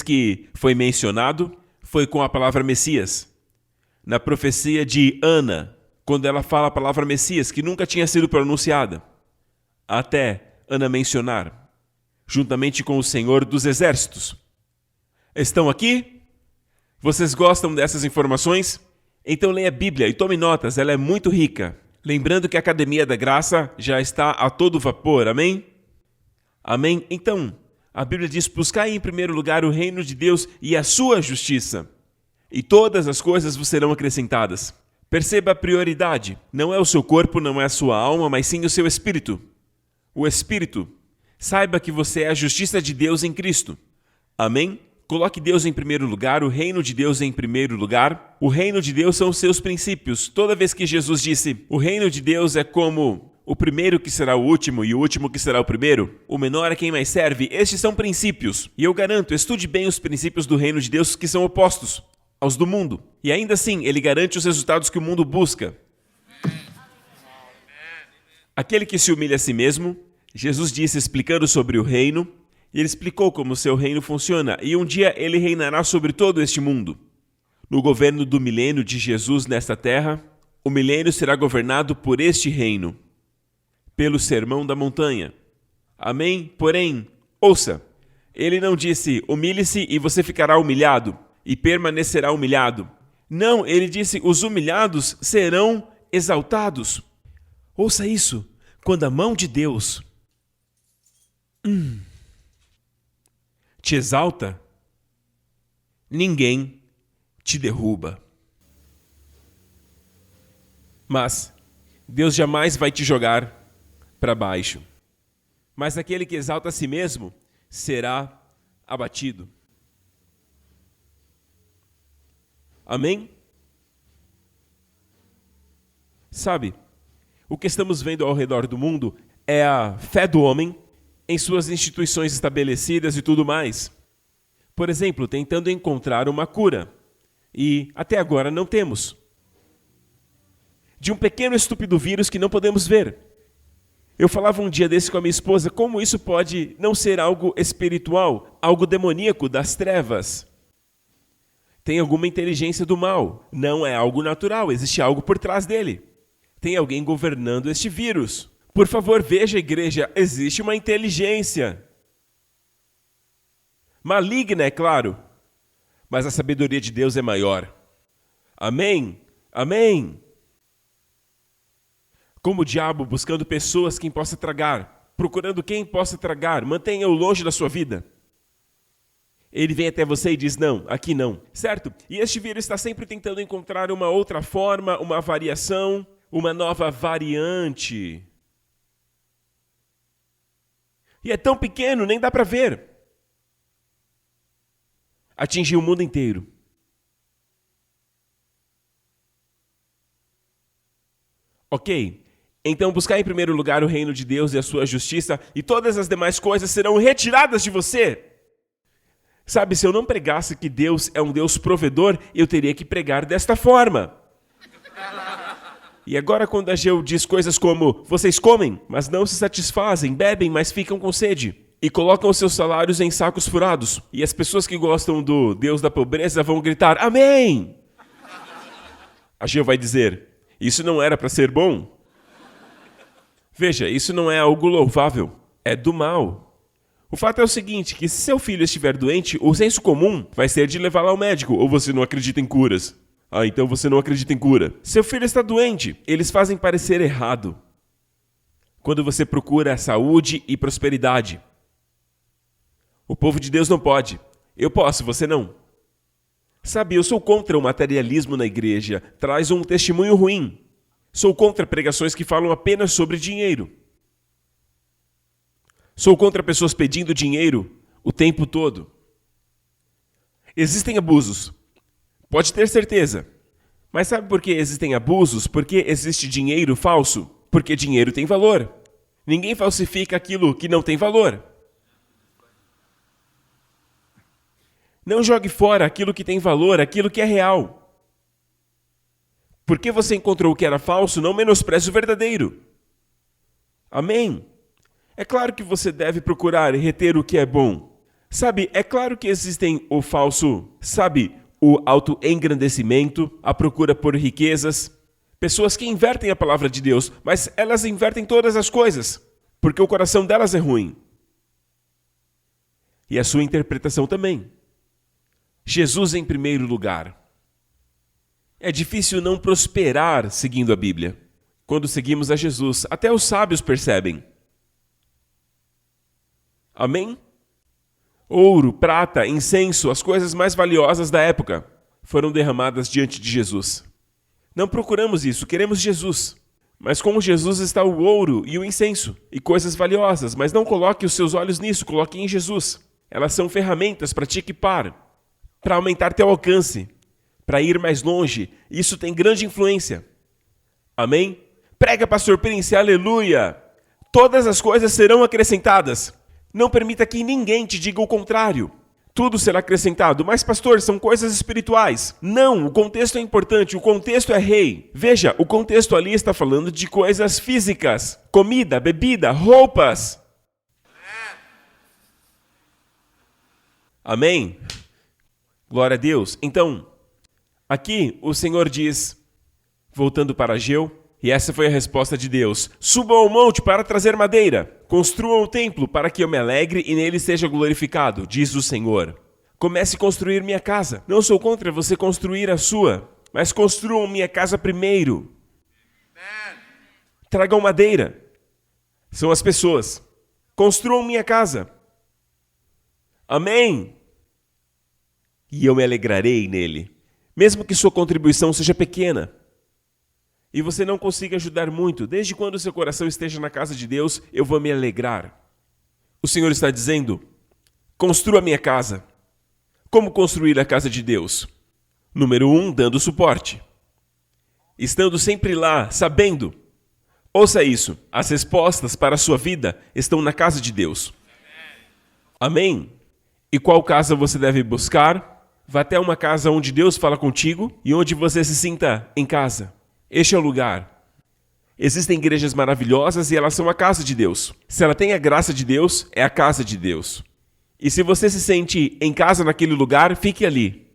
que foi mencionado foi com a palavra Messias. Na profecia de Ana, quando ela fala a palavra Messias, que nunca tinha sido pronunciada. Até Ana mencionar, juntamente com o Senhor dos exércitos. Estão aqui? Vocês gostam dessas informações? Então leia a Bíblia e tome notas, ela é muito rica. Lembrando que a Academia da Graça já está a todo vapor, amém? Amém? Então, a Bíblia diz, buscai em primeiro lugar o reino de Deus e a sua justiça, e todas as coisas vos serão acrescentadas. Perceba a prioridade, não é o seu corpo, não é a sua alma, mas sim o seu espírito. O espírito, saiba que você é a justiça de Deus em Cristo. Amém? Coloque Deus em primeiro lugar, o reino de Deus em primeiro lugar. O reino de Deus são os seus princípios. Toda vez que Jesus disse, o reino de Deus é como o primeiro que será o último e o último que será o primeiro, o menor é quem mais serve, estes são princípios. E eu garanto, estude bem os princípios do reino de Deus que são opostos aos do mundo. E ainda assim, ele garante os resultados que o mundo busca. Aquele que se humilha a si mesmo, Jesus disse explicando sobre o reino, e ele explicou como o seu reino funciona, e um dia ele reinará sobre todo este mundo. No governo do milênio de Jesus nesta terra, o milênio será governado por este reino, pelo Sermão da Montanha. Amém? Porém, ouça, ele não disse, humilhe-se e você ficará humilhado, e permanecerá humilhado. Não, ele disse, os humilhados serão exaltados. Ouça isso, quando a mão de Deus te exalta, ninguém te derruba. Mas Deus jamais vai te jogar para baixo. Mas aquele que exalta a si mesmo será abatido. Amém? Sabe, o que estamos vendo ao redor do mundo é a fé do homem em suas instituições estabelecidas e tudo mais. Por exemplo, tentando encontrar uma cura. E até agora não temos. De um pequeno estúpido vírus que não podemos ver. Eu falava um dia desse com a minha esposa, como isso pode não ser algo espiritual, algo demoníaco das trevas. Tem alguma inteligência do mal. Não é algo natural, existe algo por trás dele. Tem alguém governando este vírus. Por favor, veja, igreja, existe uma inteligência. Maligna, é claro, mas a sabedoria de Deus é maior. Amém? Amém? Como o diabo buscando pessoas quem possa tragar, procurando quem possa tragar, mantenha-o longe da sua vida. Ele vem até você e diz, não, aqui não, certo? E este vírus está sempre tentando encontrar uma outra forma, uma variação, uma nova variante. E é tão pequeno, nem dá para ver. Atingiu o mundo inteiro. Ok, então buscar em primeiro lugar o reino de Deus e a sua justiça, e todas as demais coisas serão retiradas de você. Sabe, se eu não pregasse que Deus é um Deus provedor, eu teria que pregar desta forma. E agora quando Ageu diz coisas como, vocês comem, mas não se satisfazem, bebem, mas ficam com sede, e colocam os seus salários em sacos furados, e as pessoas que gostam do Deus da pobreza vão gritar, amém! Ageu vai dizer, isso não era para ser bom? Veja, isso não é algo louvável, é do mal. O fato é o seguinte, que se seu filho estiver doente, o senso comum vai ser de levá-lo ao médico, ou você não acredita em curas. Ah, então você não acredita em cura. Seu filho está doente. Eles fazem parecer errado quando você procura saúde e prosperidade. O povo de Deus não pode. Eu posso, você não. Sabe, eu sou contra o materialismo na igreja. Traz um testemunho ruim. Sou contra pregações que falam apenas sobre dinheiro. Sou contra pessoas pedindo dinheiro o tempo todo. Existem abusos. Pode ter certeza. Mas sabe por que existem abusos? Porque existe dinheiro falso. Porque dinheiro tem valor. Ninguém falsifica aquilo que não tem valor. Não jogue fora aquilo que tem valor, aquilo que é real. Porque você encontrou o que era falso, não menospreze o verdadeiro. Amém? É claro que você deve procurar reter o que é bom. Sabe, é claro que existem o falso, sabe, o autoengrandecimento, a procura por riquezas. Pessoas que invertem a palavra de Deus, mas elas invertem todas as coisas, porque o coração delas é ruim. E a sua interpretação também. Jesus em primeiro lugar. É difícil não prosperar seguindo a Bíblia. Quando seguimos a Jesus, até os sábios percebem. Amém? Ouro, prata, incenso, as coisas mais valiosas da época, foram derramadas diante de Jesus. Não procuramos isso, queremos Jesus. Mas com Jesus está o ouro e o incenso, e coisas valiosas, mas não coloque os seus olhos nisso, coloque em Jesus. Elas são ferramentas para te equipar, para aumentar teu alcance, para ir mais longe. Isso tem grande influência. Amém? Prega, pastor Prince, aleluia! Todas as coisas serão acrescentadas. Não permita que ninguém te diga o contrário. Tudo será acrescentado. Mas, pastor, são coisas espirituais. Não, o contexto é importante, o contexto é rei. Veja, o contexto ali está falando de coisas físicas. Comida, bebida, roupas. Amém? Glória a Deus. Então, aqui o Senhor diz, voltando para Ageu, e essa foi a resposta de Deus: subam ao monte para trazer madeira, construam o templo para que eu me alegre e nele seja glorificado, diz o Senhor. Comece a construir minha casa. Não sou contra você construir a sua, mas construam minha casa primeiro. Tragam madeira. São as pessoas. Construam minha casa. Amém? E eu me alegrarei nele, mesmo que sua contribuição seja pequena. E você não consiga ajudar muito, desde quando seu coração esteja na casa de Deus, eu vou me alegrar. O Senhor está dizendo, construa minha casa. Como construir a casa de Deus? Número 1, dando suporte. Estando sempre lá, sabendo. Ouça isso, as respostas para a sua vida estão na casa de Deus. Amém? E qual casa você deve buscar? Vá até uma casa onde Deus fala contigo e onde você se sinta em casa. Este é o lugar. Existem igrejas maravilhosas e elas são a casa de Deus. Se ela tem a graça de Deus, é a casa de Deus. E se você se sente em casa naquele lugar, fique ali.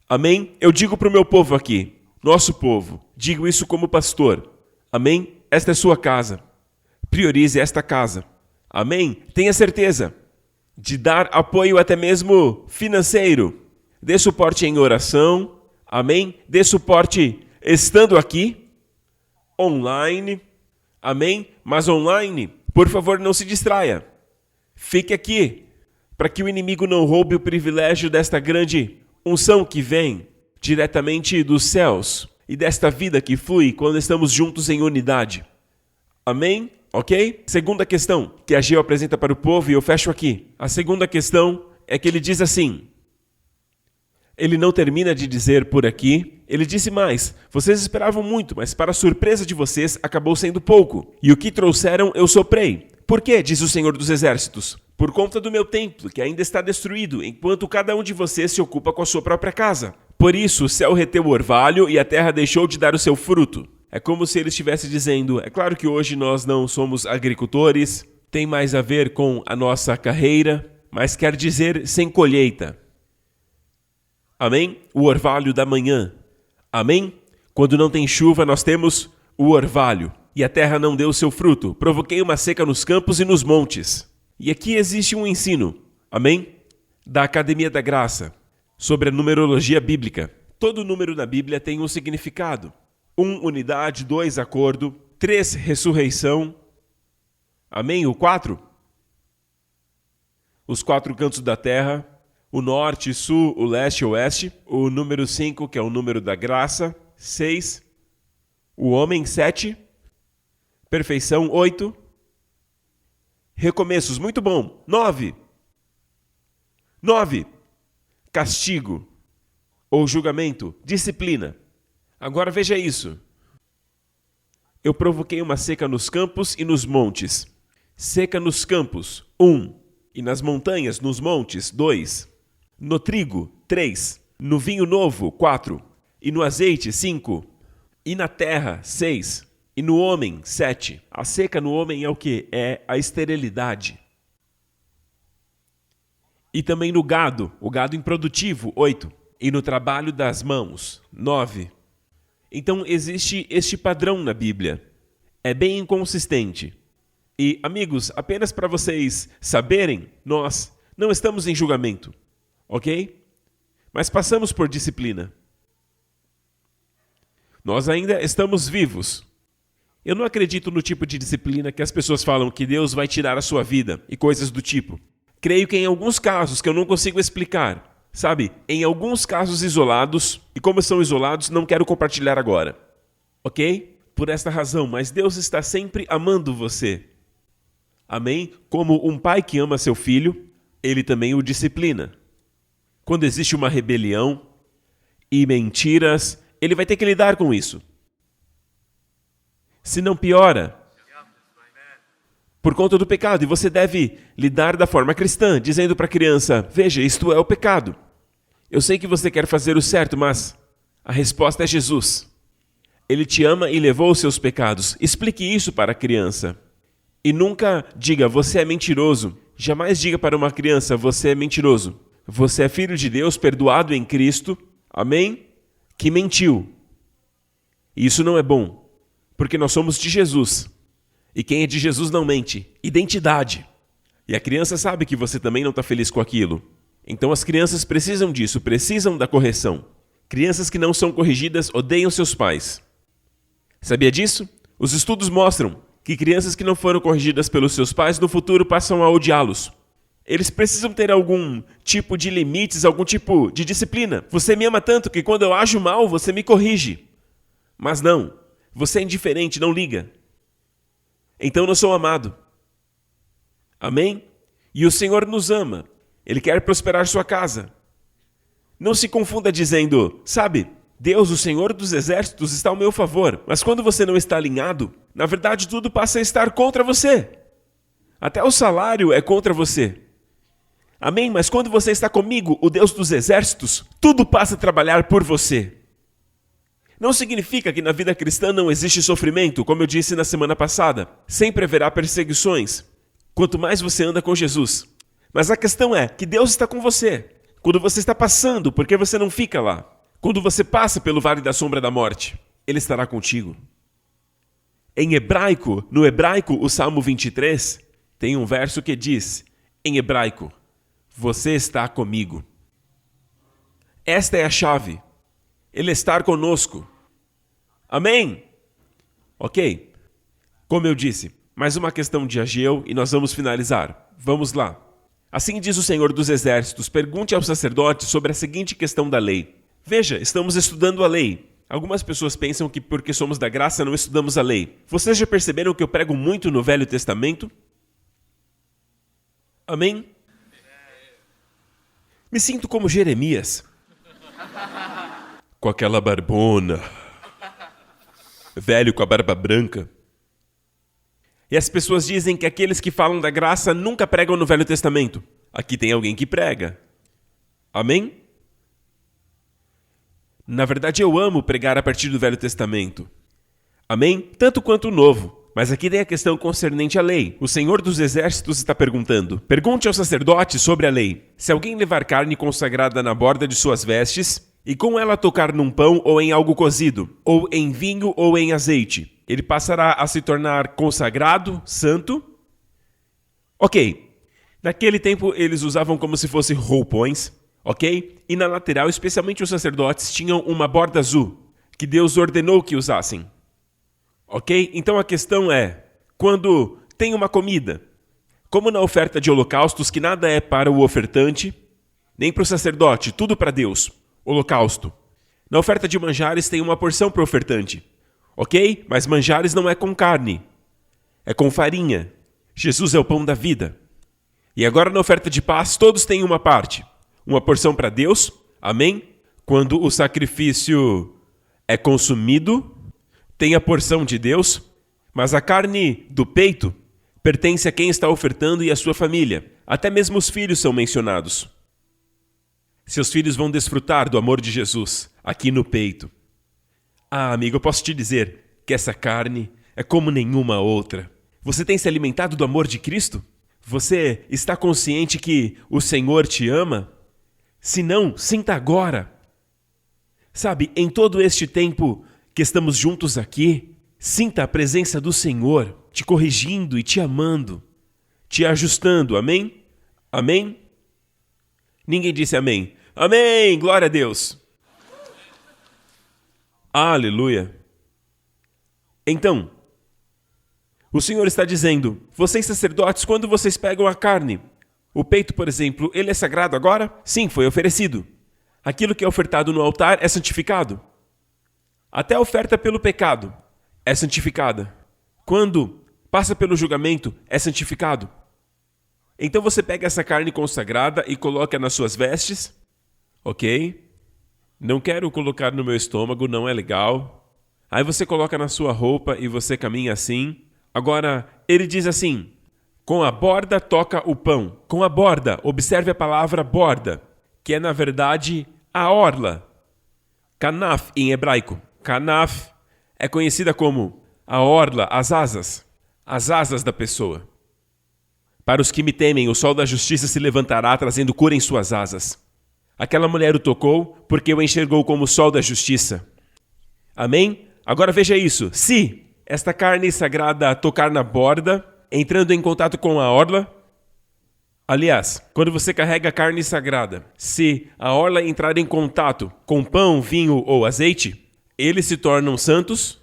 Amém? Eu digo para o meu povo aqui, nosso povo, digo isso como pastor. Amém? Esta é sua casa. Priorize esta casa. Amém? Tenha certeza de dar apoio até mesmo financeiro. Dê suporte em oração. Amém? Dê suporte estando aqui, online, amém? Mas online, por favor, não se distraia. Fique aqui, para que o inimigo não roube o privilégio desta grande unção que vem diretamente dos céus e desta vida que flui quando estamos juntos em unidade. Amém? Ok? Segunda questão que Ageu apresenta para o povo e eu fecho aqui. A segunda questão é que ele diz assim, ele não termina de dizer por aqui, ele disse mais, vocês esperavam muito, mas para a surpresa de vocês acabou sendo pouco. E o que trouxeram eu soprei. Por quê? Diz o Senhor dos Exércitos. Por conta do meu templo, que ainda está destruído, enquanto cada um de vocês se ocupa com a sua própria casa. Por isso o céu reteu o orvalho e a terra deixou de dar o seu fruto. É como se ele estivesse dizendo, é claro que hoje nós não somos agricultores, tem mais a ver com a nossa carreira, mas quer dizer sem colheita. Amém? O orvalho da manhã. Amém? Quando não tem chuva, nós temos o orvalho. E a terra não deu seu fruto. Provoquei uma seca nos campos e nos montes. E aqui existe um ensino. Amém? Da Academia da Graça. Sobre a numerologia bíblica. Todo número na Bíblia tem um significado. 1, unidade. 2, acordo. 3, ressurreição. Amém? O 4? Os 4 cantos da terra. O norte, sul, o leste e o oeste. O número 5, que é o número da graça. 6. O homem, 7. Perfeição, 8. Recomeços, muito bom. 9. 9. Castigo ou julgamento, disciplina. Agora veja isso. Eu provoquei uma seca nos campos e nos montes. Seca nos campos, 1. E nas montanhas, nos montes, 2. No trigo, 3. No vinho novo, 4. E no azeite, 5. E na terra, 6. E no homem, 7. A seca no homem é o quê? É a esterilidade. E também no gado, o gado improdutivo, 8. E no trabalho das mãos, 9. Então existe este padrão na Bíblia. É bem inconsistente. E, amigos, apenas para vocês saberem, nós não estamos em julgamento, ok? Mas passamos por disciplina. Nós ainda estamos vivos. Eu não acredito no tipo de disciplina que as pessoas falam que Deus vai tirar a sua vida e coisas do tipo. Creio que em alguns casos que eu não consigo explicar, sabe? Em alguns casos isolados, e como são isolados, não quero compartilhar agora. Ok? Por esta razão, mas Deus está sempre amando você. Amém? Como um pai que ama seu filho, ele também o disciplina. Quando existe uma rebelião e mentiras, ele vai ter que lidar com isso. Se não piora, por conta do pecado. E você deve lidar da forma cristã, dizendo para a criança, veja, isto é o pecado. Eu sei que você quer fazer o certo, mas a resposta é Jesus. Ele te ama e levou os seus pecados. Explique isso para a criança. E nunca diga, você é mentiroso. Jamais diga para uma criança, você é mentiroso. Você é filho de Deus, perdoado em Cristo. Amém? Que mentiu. E isso não é bom, porque nós somos de Jesus. E quem é de Jesus não mente. Identidade. E a criança sabe que você também não está feliz com aquilo. Então as crianças precisam disso, precisam da correção. Crianças que não são corrigidas odeiam seus pais. Sabia disso? Os estudos mostram que crianças que não foram corrigidas pelos seus pais no futuro passam a odiá-los. Eles precisam ter algum tipo de limites, algum tipo de disciplina. Você me ama tanto que quando eu ajo mal, você me corrige. Mas não, você é indiferente, não liga. Então não sou amado. Amém? E o Senhor nos ama. Ele quer prosperar sua casa. Não se confunda dizendo, sabe, Deus, o Senhor dos exércitos, está ao meu favor. Mas quando você não está alinhado, na verdade tudo passa a estar contra você. Até o salário é contra você. Amém? Mas quando você está comigo, o Deus dos exércitos, tudo passa a trabalhar por você. Não significa que na vida cristã não existe sofrimento, como eu disse na semana passada. Sempre haverá perseguições, quanto mais você anda com Jesus. Mas a questão é que Deus está com você. Quando você está passando, por que você não fica lá? Quando você passa pelo vale da sombra da morte, Ele estará contigo. Em hebraico, no hebraico, o Salmo 23, tem um verso que diz, em hebraico, você está comigo. Esta é a chave. Ele estar conosco. Amém? Ok. Como eu disse, mais uma questão de Ageu e nós vamos finalizar. Vamos lá. Assim diz o Senhor dos Exércitos, pergunte ao sacerdote sobre a seguinte questão da lei. Veja, estamos estudando a lei. Algumas pessoas pensam que porque somos da graça não estudamos a lei. Vocês já perceberam que eu prego muito no Velho Testamento? Amém? Me sinto como Jeremias. Com aquela barbona. Velho com a barba branca. E as pessoas dizem que aqueles que falam da graça nunca pregam no Velho Testamento. Aqui tem alguém que prega. Amém? Na verdade, eu amo pregar a partir do Velho Testamento. Amém? Tanto quanto o Novo. Mas aqui tem a questão concernente à lei. O Senhor dos Exércitos está perguntando. Pergunte ao sacerdote sobre a lei. Se alguém levar carne consagrada na borda de suas vestes, e com ela tocar num pão ou em algo cozido, ou em vinho ou em azeite, ele passará a se tornar consagrado, santo? Ok. Naquele tempo eles usavam como se fossem roupões, ok? E na lateral, especialmente os sacerdotes, tinham uma borda azul, que Deus ordenou que usassem. Ok? Então a questão é, quando tem uma comida, como na oferta de holocaustos, que nada é para o ofertante, nem para o sacerdote, tudo para Deus, holocausto. Na oferta de manjares tem uma porção para o ofertante, ok? Mas manjares não é com carne, é com farinha. Jesus é o pão da vida. E agora na oferta de paz, todos têm uma parte. Uma porção para Deus, amém? Quando o sacrifício é consumido, tem a porção de Deus, mas a carne do peito pertence a quem está ofertando e a sua família. Até mesmo os filhos são mencionados. Seus filhos vão desfrutar do amor de Jesus aqui no peito. Ah, amigo, eu posso te dizer que essa carne é como nenhuma outra. Você tem se alimentado do amor de Cristo? Você está consciente que o Senhor te ama? Se não, sinta agora. Sabe, em todo este tempo que estamos juntos aqui, sinta a presença do Senhor te corrigindo e te amando, te ajustando, amém? Amém? Ninguém disse amém. Amém! Glória a Deus! Aleluia! Então, o Senhor está dizendo, vocês sacerdotes, quando vocês pegam a carne, o peito, por exemplo, ele é sagrado agora? Sim, foi oferecido. Aquilo que é ofertado no altar é santificado. Até a oferta pelo pecado é santificada. Quando passa pelo julgamento, é santificado. Então você pega essa carne consagrada e coloca nas suas vestes. Ok? Não quero colocar no meu estômago, não é legal. Aí você coloca na sua roupa e você caminha assim. Agora, ele diz assim, com a borda toca o pão. Com a borda, observe a palavra borda, que é na verdade a orla. Kanaf em hebraico. Kanaf é conhecida como a orla, as asas da pessoa. Para os que me temem, o sol da justiça se levantará, trazendo cura em suas asas. Aquela mulher o tocou, porque o enxergou como o sol da justiça. Amém? Agora veja isso. Se esta carne sagrada tocar na borda, entrando em contato com a orla, aliás, quando você carrega a carne sagrada, se a orla entrar em contato com pão, vinho ou azeite, eles se tornam santos?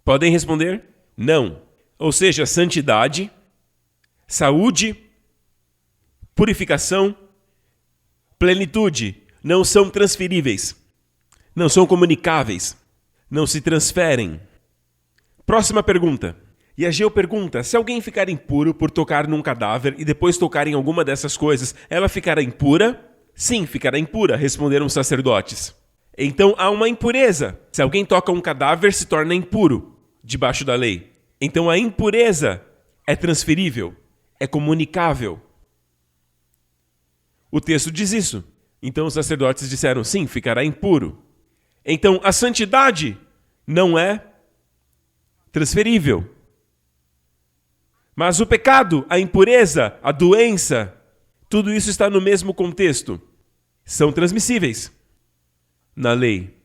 Podem responder? Não. Ou seja, santidade, saúde, purificação, plenitude não são transferíveis, não são comunicáveis, não se transferem. Próxima pergunta. E Ageu pergunta, se alguém ficar impuro por tocar num cadáver e depois tocar em alguma dessas coisas, ela ficará impura? Sim, ficará impura, responderam os sacerdotes. Então há uma impureza. Se alguém toca um cadáver, se torna impuro, debaixo da lei. Então a impureza é transferível, é comunicável. O texto diz isso. Então os sacerdotes disseram, sim, ficará impuro. Então a santidade não é transferível. Mas o pecado, a impureza, a doença, tudo isso está no mesmo contexto. São transmissíveis na lei.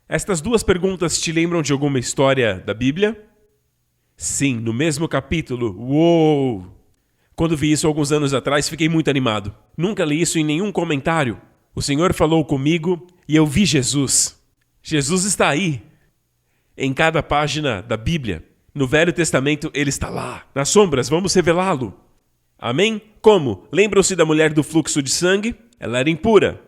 Estas duas perguntas te lembram de alguma história da Bíblia? Sim, no mesmo capítulo. Uou! Quando vi isso alguns anos atrás, fiquei muito animado. Nunca li isso em nenhum comentário. O Senhor falou comigo e eu vi Jesus. Jesus está aí, em cada página da Bíblia. No Velho Testamento, ele está lá. Nas sombras, vamos revelá-lo. Amém? Como? Lembram-se da mulher do fluxo de sangue? Ela era impura.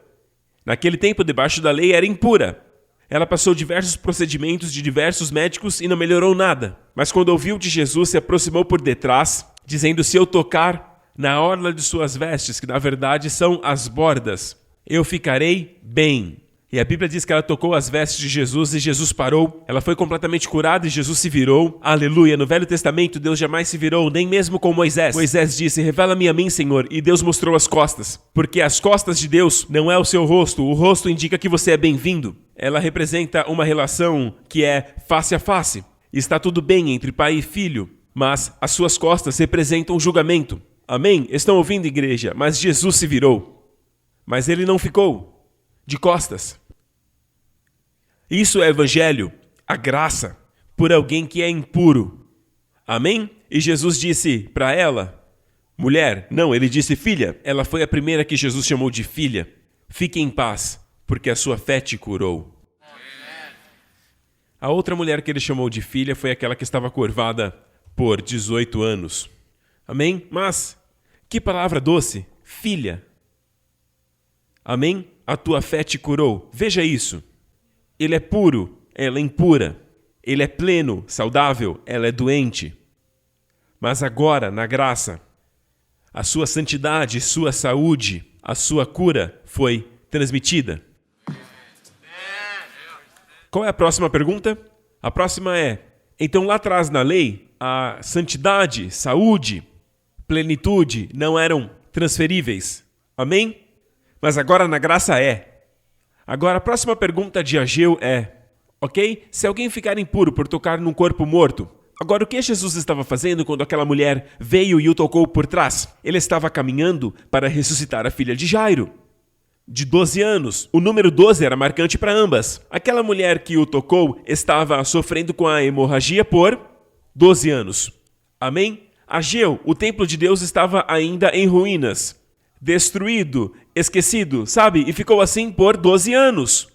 Naquele tempo, debaixo da lei, era impura. Ela passou diversos procedimentos de diversos médicos e não melhorou nada. Mas quando ouviu de Jesus, se aproximou por detrás, dizendo, se eu tocar na orla de suas vestes, que na verdade são as bordas, eu ficarei bem. E a Bíblia diz que ela tocou as vestes de Jesus e Jesus parou. Ela foi completamente curada e Jesus se virou. Aleluia! No Velho Testamento, Deus jamais se virou, nem mesmo com Moisés. Moisés disse, revela-me a mim, Senhor. E Deus mostrou as costas. Porque as costas de Deus não é o seu rosto. O rosto indica que você é bem-vindo. Ela representa uma relação que é face a face. Está tudo bem entre pai e filho. Mas as suas costas representam julgamento. Amém? Estão ouvindo, igreja? Mas Jesus se virou. Mas ele não ficou de costas. Isso é evangelho, a graça, por alguém que é impuro. Amém? E Jesus disse para ela, Mulher, não, ele disse filha. Ela foi a primeira que Jesus chamou de filha. Fique em paz, porque a sua fé te curou. A outra mulher que ele chamou de filha foi aquela que estava curvada por 18 anos. Amém? Mas, que palavra doce, filha. Amém? A tua fé te curou. Veja isso. Ele é puro, ela é impura. Ele é pleno, saudável, ela é doente. Mas agora, na graça, a sua santidade, sua saúde, a sua cura foi transmitida. Qual é a próxima pergunta? A próxima é, então lá atrás na lei, a santidade, saúde, plenitude não eram transferíveis. Amém? Mas agora na graça é. Agora a próxima pergunta de Ageu é, ok? Se alguém ficar impuro por tocar num corpo morto, agora o que Jesus estava fazendo quando aquela mulher veio e o tocou por trás? Ele estava caminhando para ressuscitar a filha de Jairo, de 12 anos. O número 12 era marcante para ambas. Aquela mulher que o tocou estava sofrendo com a hemorragia por 12 anos. Amém? Ageu, o templo de Deus estava ainda em ruínas, destruído, esquecido, sabe? E ficou assim por 12 anos.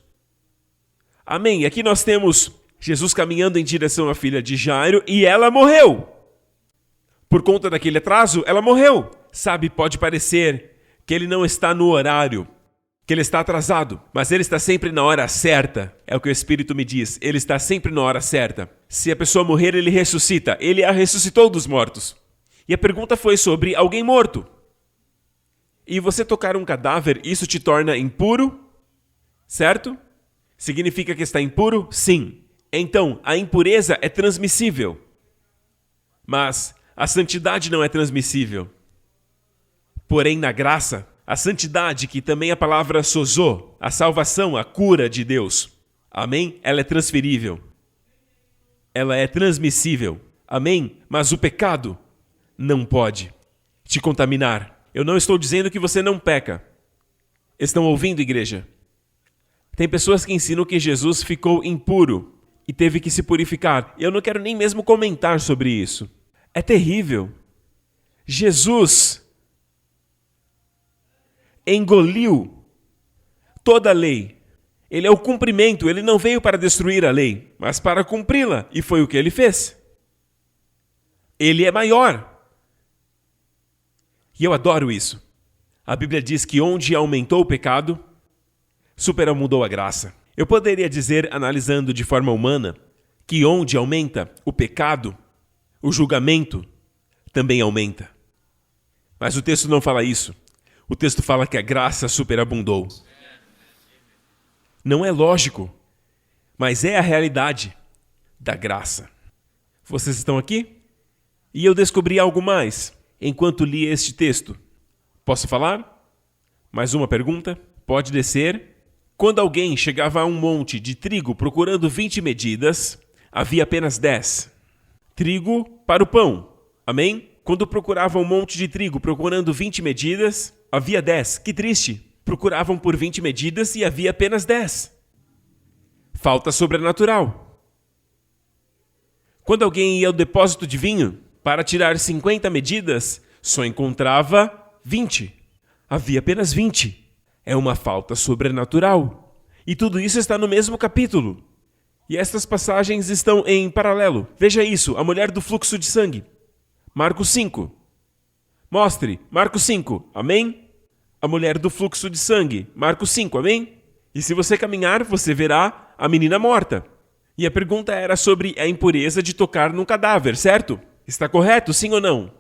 Amém? E aqui nós temos Jesus caminhando em direção à filha de Jairo e ela morreu. Por conta daquele atraso, ela morreu. Sabe, pode parecer que ele não está no horário, que ele está atrasado, mas ele está sempre na hora certa. É o que o Espírito me diz. Ele está sempre na hora certa. Se a pessoa morrer, ele ressuscita. Ele a ressuscitou dos mortos. E a pergunta foi sobre alguém morto. E você tocar um cadáver, isso te torna impuro? Certo? Significa que está impuro? Sim. Então, a impureza é transmissível. Mas a santidade não é transmissível. Porém, na graça, a santidade, que também é a palavra sozo, a salvação, a cura de Deus, amém? Ela é transferível. Ela é transmissível. Amém? Mas o pecado não pode te contaminar. Eu não estou dizendo que você não peca. Estão ouvindo, igreja? Tem pessoas que ensinam que Jesus ficou impuro e teve que se purificar. Eu não quero nem mesmo comentar sobre isso. É terrível. Jesus engoliu toda a lei. Ele é o cumprimento. Ele não veio para destruir a lei, mas para cumpri-la. E foi o que ele fez. Ele é maior. E eu adoro isso. A Bíblia diz que onde aumentou o pecado, superabundou a graça. Eu poderia dizer, analisando de forma humana, que onde aumenta o pecado, o julgamento também aumenta. Mas o texto não fala isso. O texto fala que a graça superabundou. Não é lógico, mas é a realidade da graça. Vocês estão aqui? E eu descobri algo mais enquanto li este texto. Posso falar? Mais uma pergunta? Pode descer. Quando alguém chegava a um monte de trigo procurando 20 medidas, havia apenas 10. Trigo para o pão. Amém? Quando procuravam um monte de trigo procurando 20 medidas, havia 10. Que triste. Procuravam por 20 medidas e havia apenas 10. Falta sobrenatural. Quando alguém ia ao depósito de vinho para tirar 50 medidas, só encontrava 20. Havia apenas 20. É uma falta sobrenatural. E tudo isso está no mesmo capítulo. E estas passagens estão em paralelo. Veja isso, a mulher do fluxo de sangue. Marcos 5. Mostre, Marcos 5, amém? A mulher do fluxo de sangue, Marcos 5, amém? E se você caminhar, você verá a menina morta. E a pergunta era sobre a impureza de tocar num cadáver, certo? Está correto, sim ou não?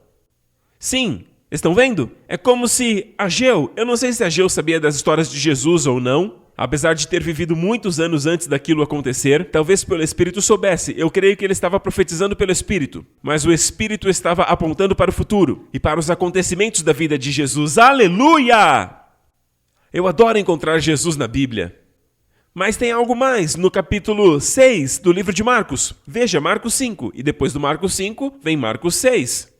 Sim. Estão vendo? É como se Ageu, eu não sei se Ageu sabia das histórias de Jesus ou não, apesar de ter vivido muitos anos antes daquilo acontecer, talvez pelo Espírito soubesse. Eu creio que ele estava profetizando pelo Espírito, mas o Espírito estava apontando para o futuro e para os acontecimentos da vida de Jesus. Aleluia! Eu adoro encontrar Jesus na Bíblia. Mas tem algo mais no capítulo 6 do livro de Marcos. Veja, Marcos 5, e depois do Marcos 5 vem Marcos 6.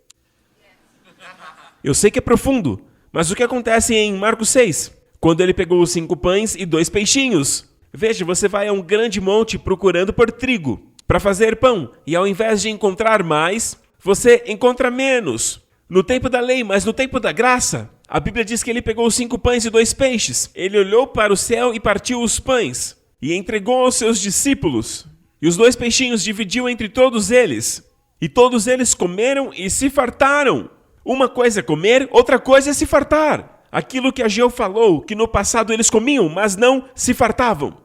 Eu sei que é profundo, mas o que acontece em Marcos 6? Quando ele pegou os 5 pães e 2 peixinhos. Veja, você vai a um grande monte procurando por trigo para fazer pão. E ao invés de encontrar mais, você encontra menos. no tempo da lei, mas no tempo da graça, a Bíblia diz que ele pegou os 5 pães e 2 peixes. Ele olhou para o céu e partiu os pães e entregou aos seus discípulos. E os 2 peixinhos dividiu entre todos eles. E todos eles comeram e se fartaram. Uma coisa é comer, outra coisa é se fartar. Aquilo que Ageu falou, que no passado eles comiam, mas não se fartavam.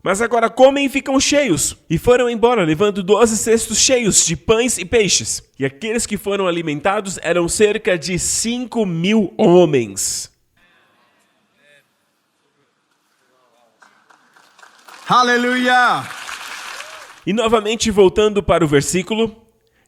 Mas agora comem e ficam cheios. E foram embora, levando 12 cestos cheios de pães e peixes. E aqueles que foram alimentados eram cerca de 5.000 homens. Aleluia! E novamente, voltando para o versículo,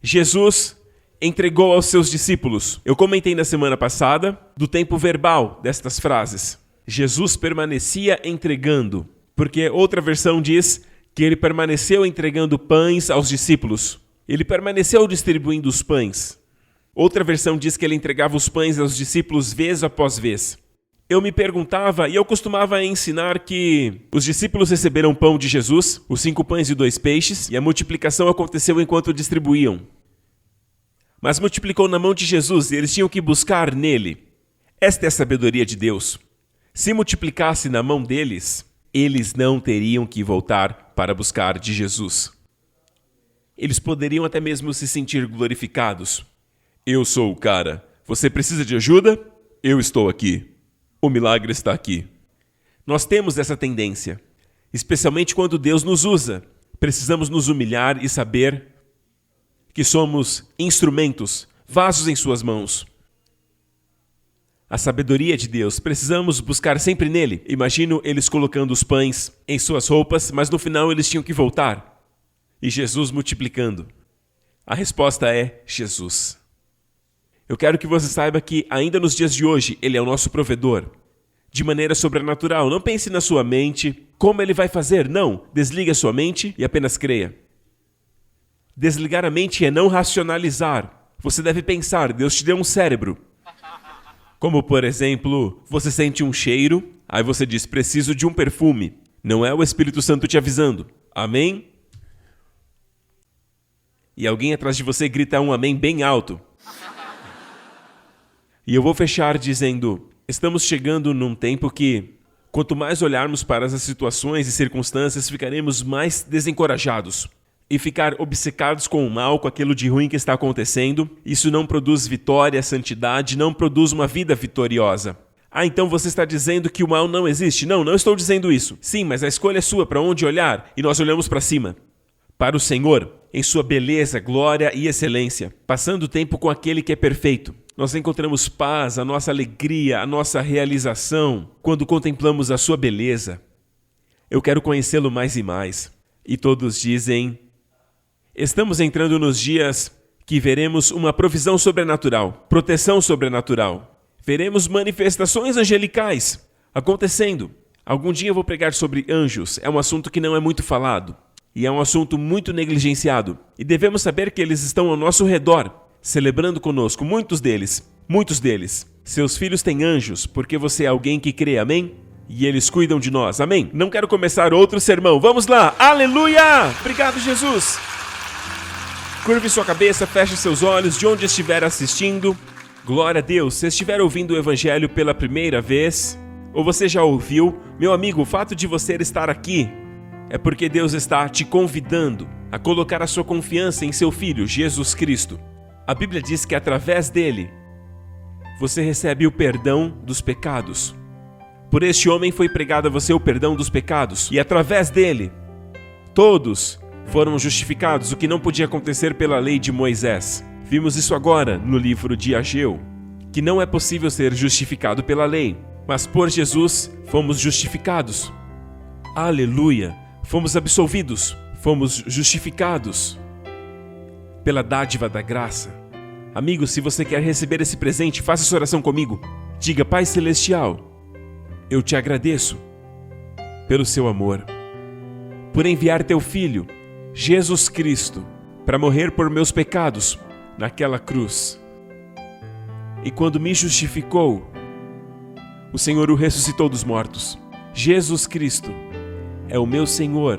Jesus entregou aos seus discípulos. Eu comentei na semana passada do tempo verbal destas frases. Jesus permanecia entregando. Porque outra versão diz que ele permaneceu entregando pães aos discípulos. Ele permaneceu distribuindo os pães. Outra versão diz que ele entregava os pães aos discípulos vez após vez. Eu me perguntava, e eu costumava ensinar que os discípulos receberam pão de Jesus, os 5 pães e 2 peixes, e a multiplicação aconteceu enquanto distribuíam. Mas multiplicou na mão de Jesus e eles tinham que buscar nele. Esta é a sabedoria de Deus. Se multiplicasse na mão deles, eles não teriam que voltar para buscar de Jesus. Eles poderiam até mesmo se sentir glorificados. Eu sou o cara. Você precisa de ajuda? Eu estou aqui. O milagre está aqui. Nós temos essa tendência, especialmente quando Deus nos usa. Precisamos nos humilhar e saber que somos instrumentos, vasos em suas mãos. A sabedoria de Deus, precisamos buscar sempre nele. Imagino eles colocando os pães em suas roupas, mas no final eles tinham que voltar. E Jesus multiplicando. A resposta é Jesus. Eu quero que você saiba que ainda nos dias de hoje, ele é o nosso provedor. De maneira sobrenatural. Não pense na sua mente. Como ele vai fazer? Não. Desligue a sua mente e apenas creia. Desligar a mente é não racionalizar. Você deve pensar, Deus te deu um cérebro. Como, por exemplo, você sente um cheiro, aí você diz, preciso de um perfume. Não é o Espírito Santo te avisando. Amém? E alguém atrás de você grita um amém bem alto. E eu vou fechar dizendo, estamos chegando num tempo que, quanto mais olharmos para as situações e circunstâncias, ficaremos mais desencorajados. E ficar obcecados com o mal, com aquilo de ruim que está acontecendo, isso não produz vitória, santidade, não produz uma vida vitoriosa. Ah, então você está dizendo que o mal não existe? Não, não estou dizendo isso. Sim, mas a escolha é sua para onde olhar, e nós olhamos para cima. Para o Senhor, em sua beleza, glória e excelência, passando o tempo com aquele que é perfeito. Nós encontramos paz, a nossa alegria, a nossa realização, quando contemplamos a sua beleza. Eu quero conhecê-lo mais e mais. E todos dizem... Estamos entrando nos dias que veremos uma provisão sobrenatural, proteção sobrenatural. Veremos manifestações angelicais acontecendo. Algum dia eu vou pregar sobre anjos. É um assunto que não é muito falado. E é um assunto muito negligenciado. E devemos saber que eles estão ao nosso redor, celebrando conosco, muitos deles. Seus filhos têm anjos, porque você é alguém que crê, amém? E eles cuidam de nós, amém? Não quero começar outro sermão. Vamos lá, aleluia! Obrigado, Jesus! Curve sua cabeça, feche seus olhos de onde estiver assistindo. Glória a Deus. Se estiver ouvindo o Evangelho pela primeira vez, ou você já ouviu, meu amigo, o fato de você estar aqui é porque Deus está te convidando a colocar a sua confiança em seu Filho, Jesus Cristo. A Bíblia diz que através dele, você recebe o perdão dos pecados. Por este homem foi pregado a você o perdão dos pecados, e através dele, todos foram justificados, o que não podia acontecer pela lei de Moisés. Vimos isso agora no livro de Ageu, que não é possível ser justificado pela lei, mas por Jesus fomos justificados. Aleluia! Fomos absolvidos, fomos justificados pela dádiva da graça. Amigo, se você quer receber esse presente, faça essa oração comigo. Diga, Pai Celestial, eu te agradeço pelo seu amor, por enviar teu Filho, Jesus Cristo, para morrer por meus pecados naquela cruz. E quando me justificou, o Senhor o ressuscitou dos mortos. Jesus Cristo é o meu Senhor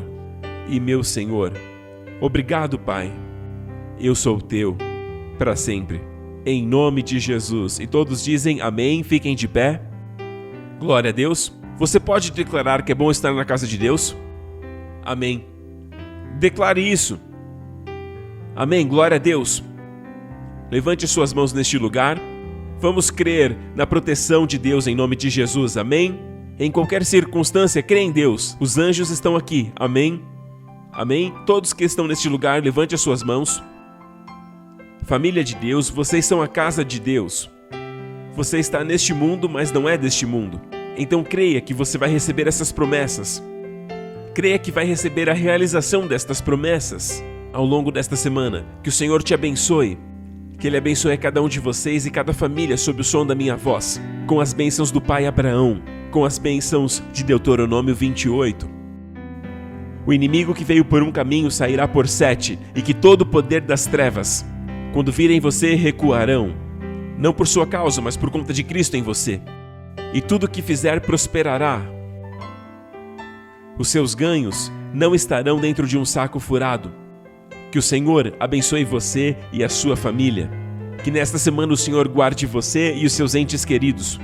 e meu Senhor. Obrigado, Pai. Eu sou teu para sempre. em nome de Jesus. E todos dizem amém, fiquem de pé. Glória a Deus. Você pode declarar que é bom estar na casa de Deus? Amém. Declare isso. Amém, glória a Deus. Levante suas mãos neste lugar. Vamos crer na proteção de Deus em nome de Jesus, amém? Em qualquer circunstância, crê em Deus. Os anjos estão aqui, amém? Amém? Todos que estão neste lugar, levante as suas mãos. Família de Deus, vocês são a casa de Deus. Você está neste mundo, mas não é deste mundo. Então creia que você vai receber essas promessas. Creia que vai receber a realização destas promessas ao longo desta semana. Que o Senhor te abençoe. Que Ele abençoe a cada um de vocês e cada família sob o som da minha voz, com as bênçãos do pai Abraão, com as bênçãos de Deuteronômio 28. O inimigo que veio por um caminho sairá por 7, e que todo o poder das trevas, quando virem você, recuarão, não por sua causa, mas por conta de Cristo em você. E tudo que fizer prosperará. Os seus ganhos não estarão dentro de um saco furado. Que o Senhor abençoe você e a sua família. Que nesta semana o Senhor guarde você e os seus entes queridos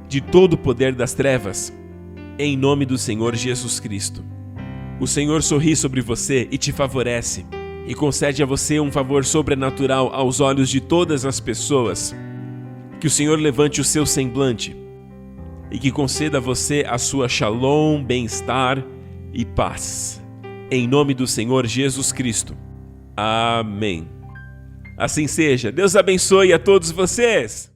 de todo o poder das trevas, em nome do Senhor Jesus Cristo. O Senhor sorri sobre você e te favorece, e concede a você um favor sobrenatural aos olhos de todas as pessoas. Que o Senhor levante o seu semblante e que conceda a você a sua shalom, bem-estar e paz. Em nome do Senhor Jesus Cristo. Amém. Assim seja. Deus abençoe a todos vocês.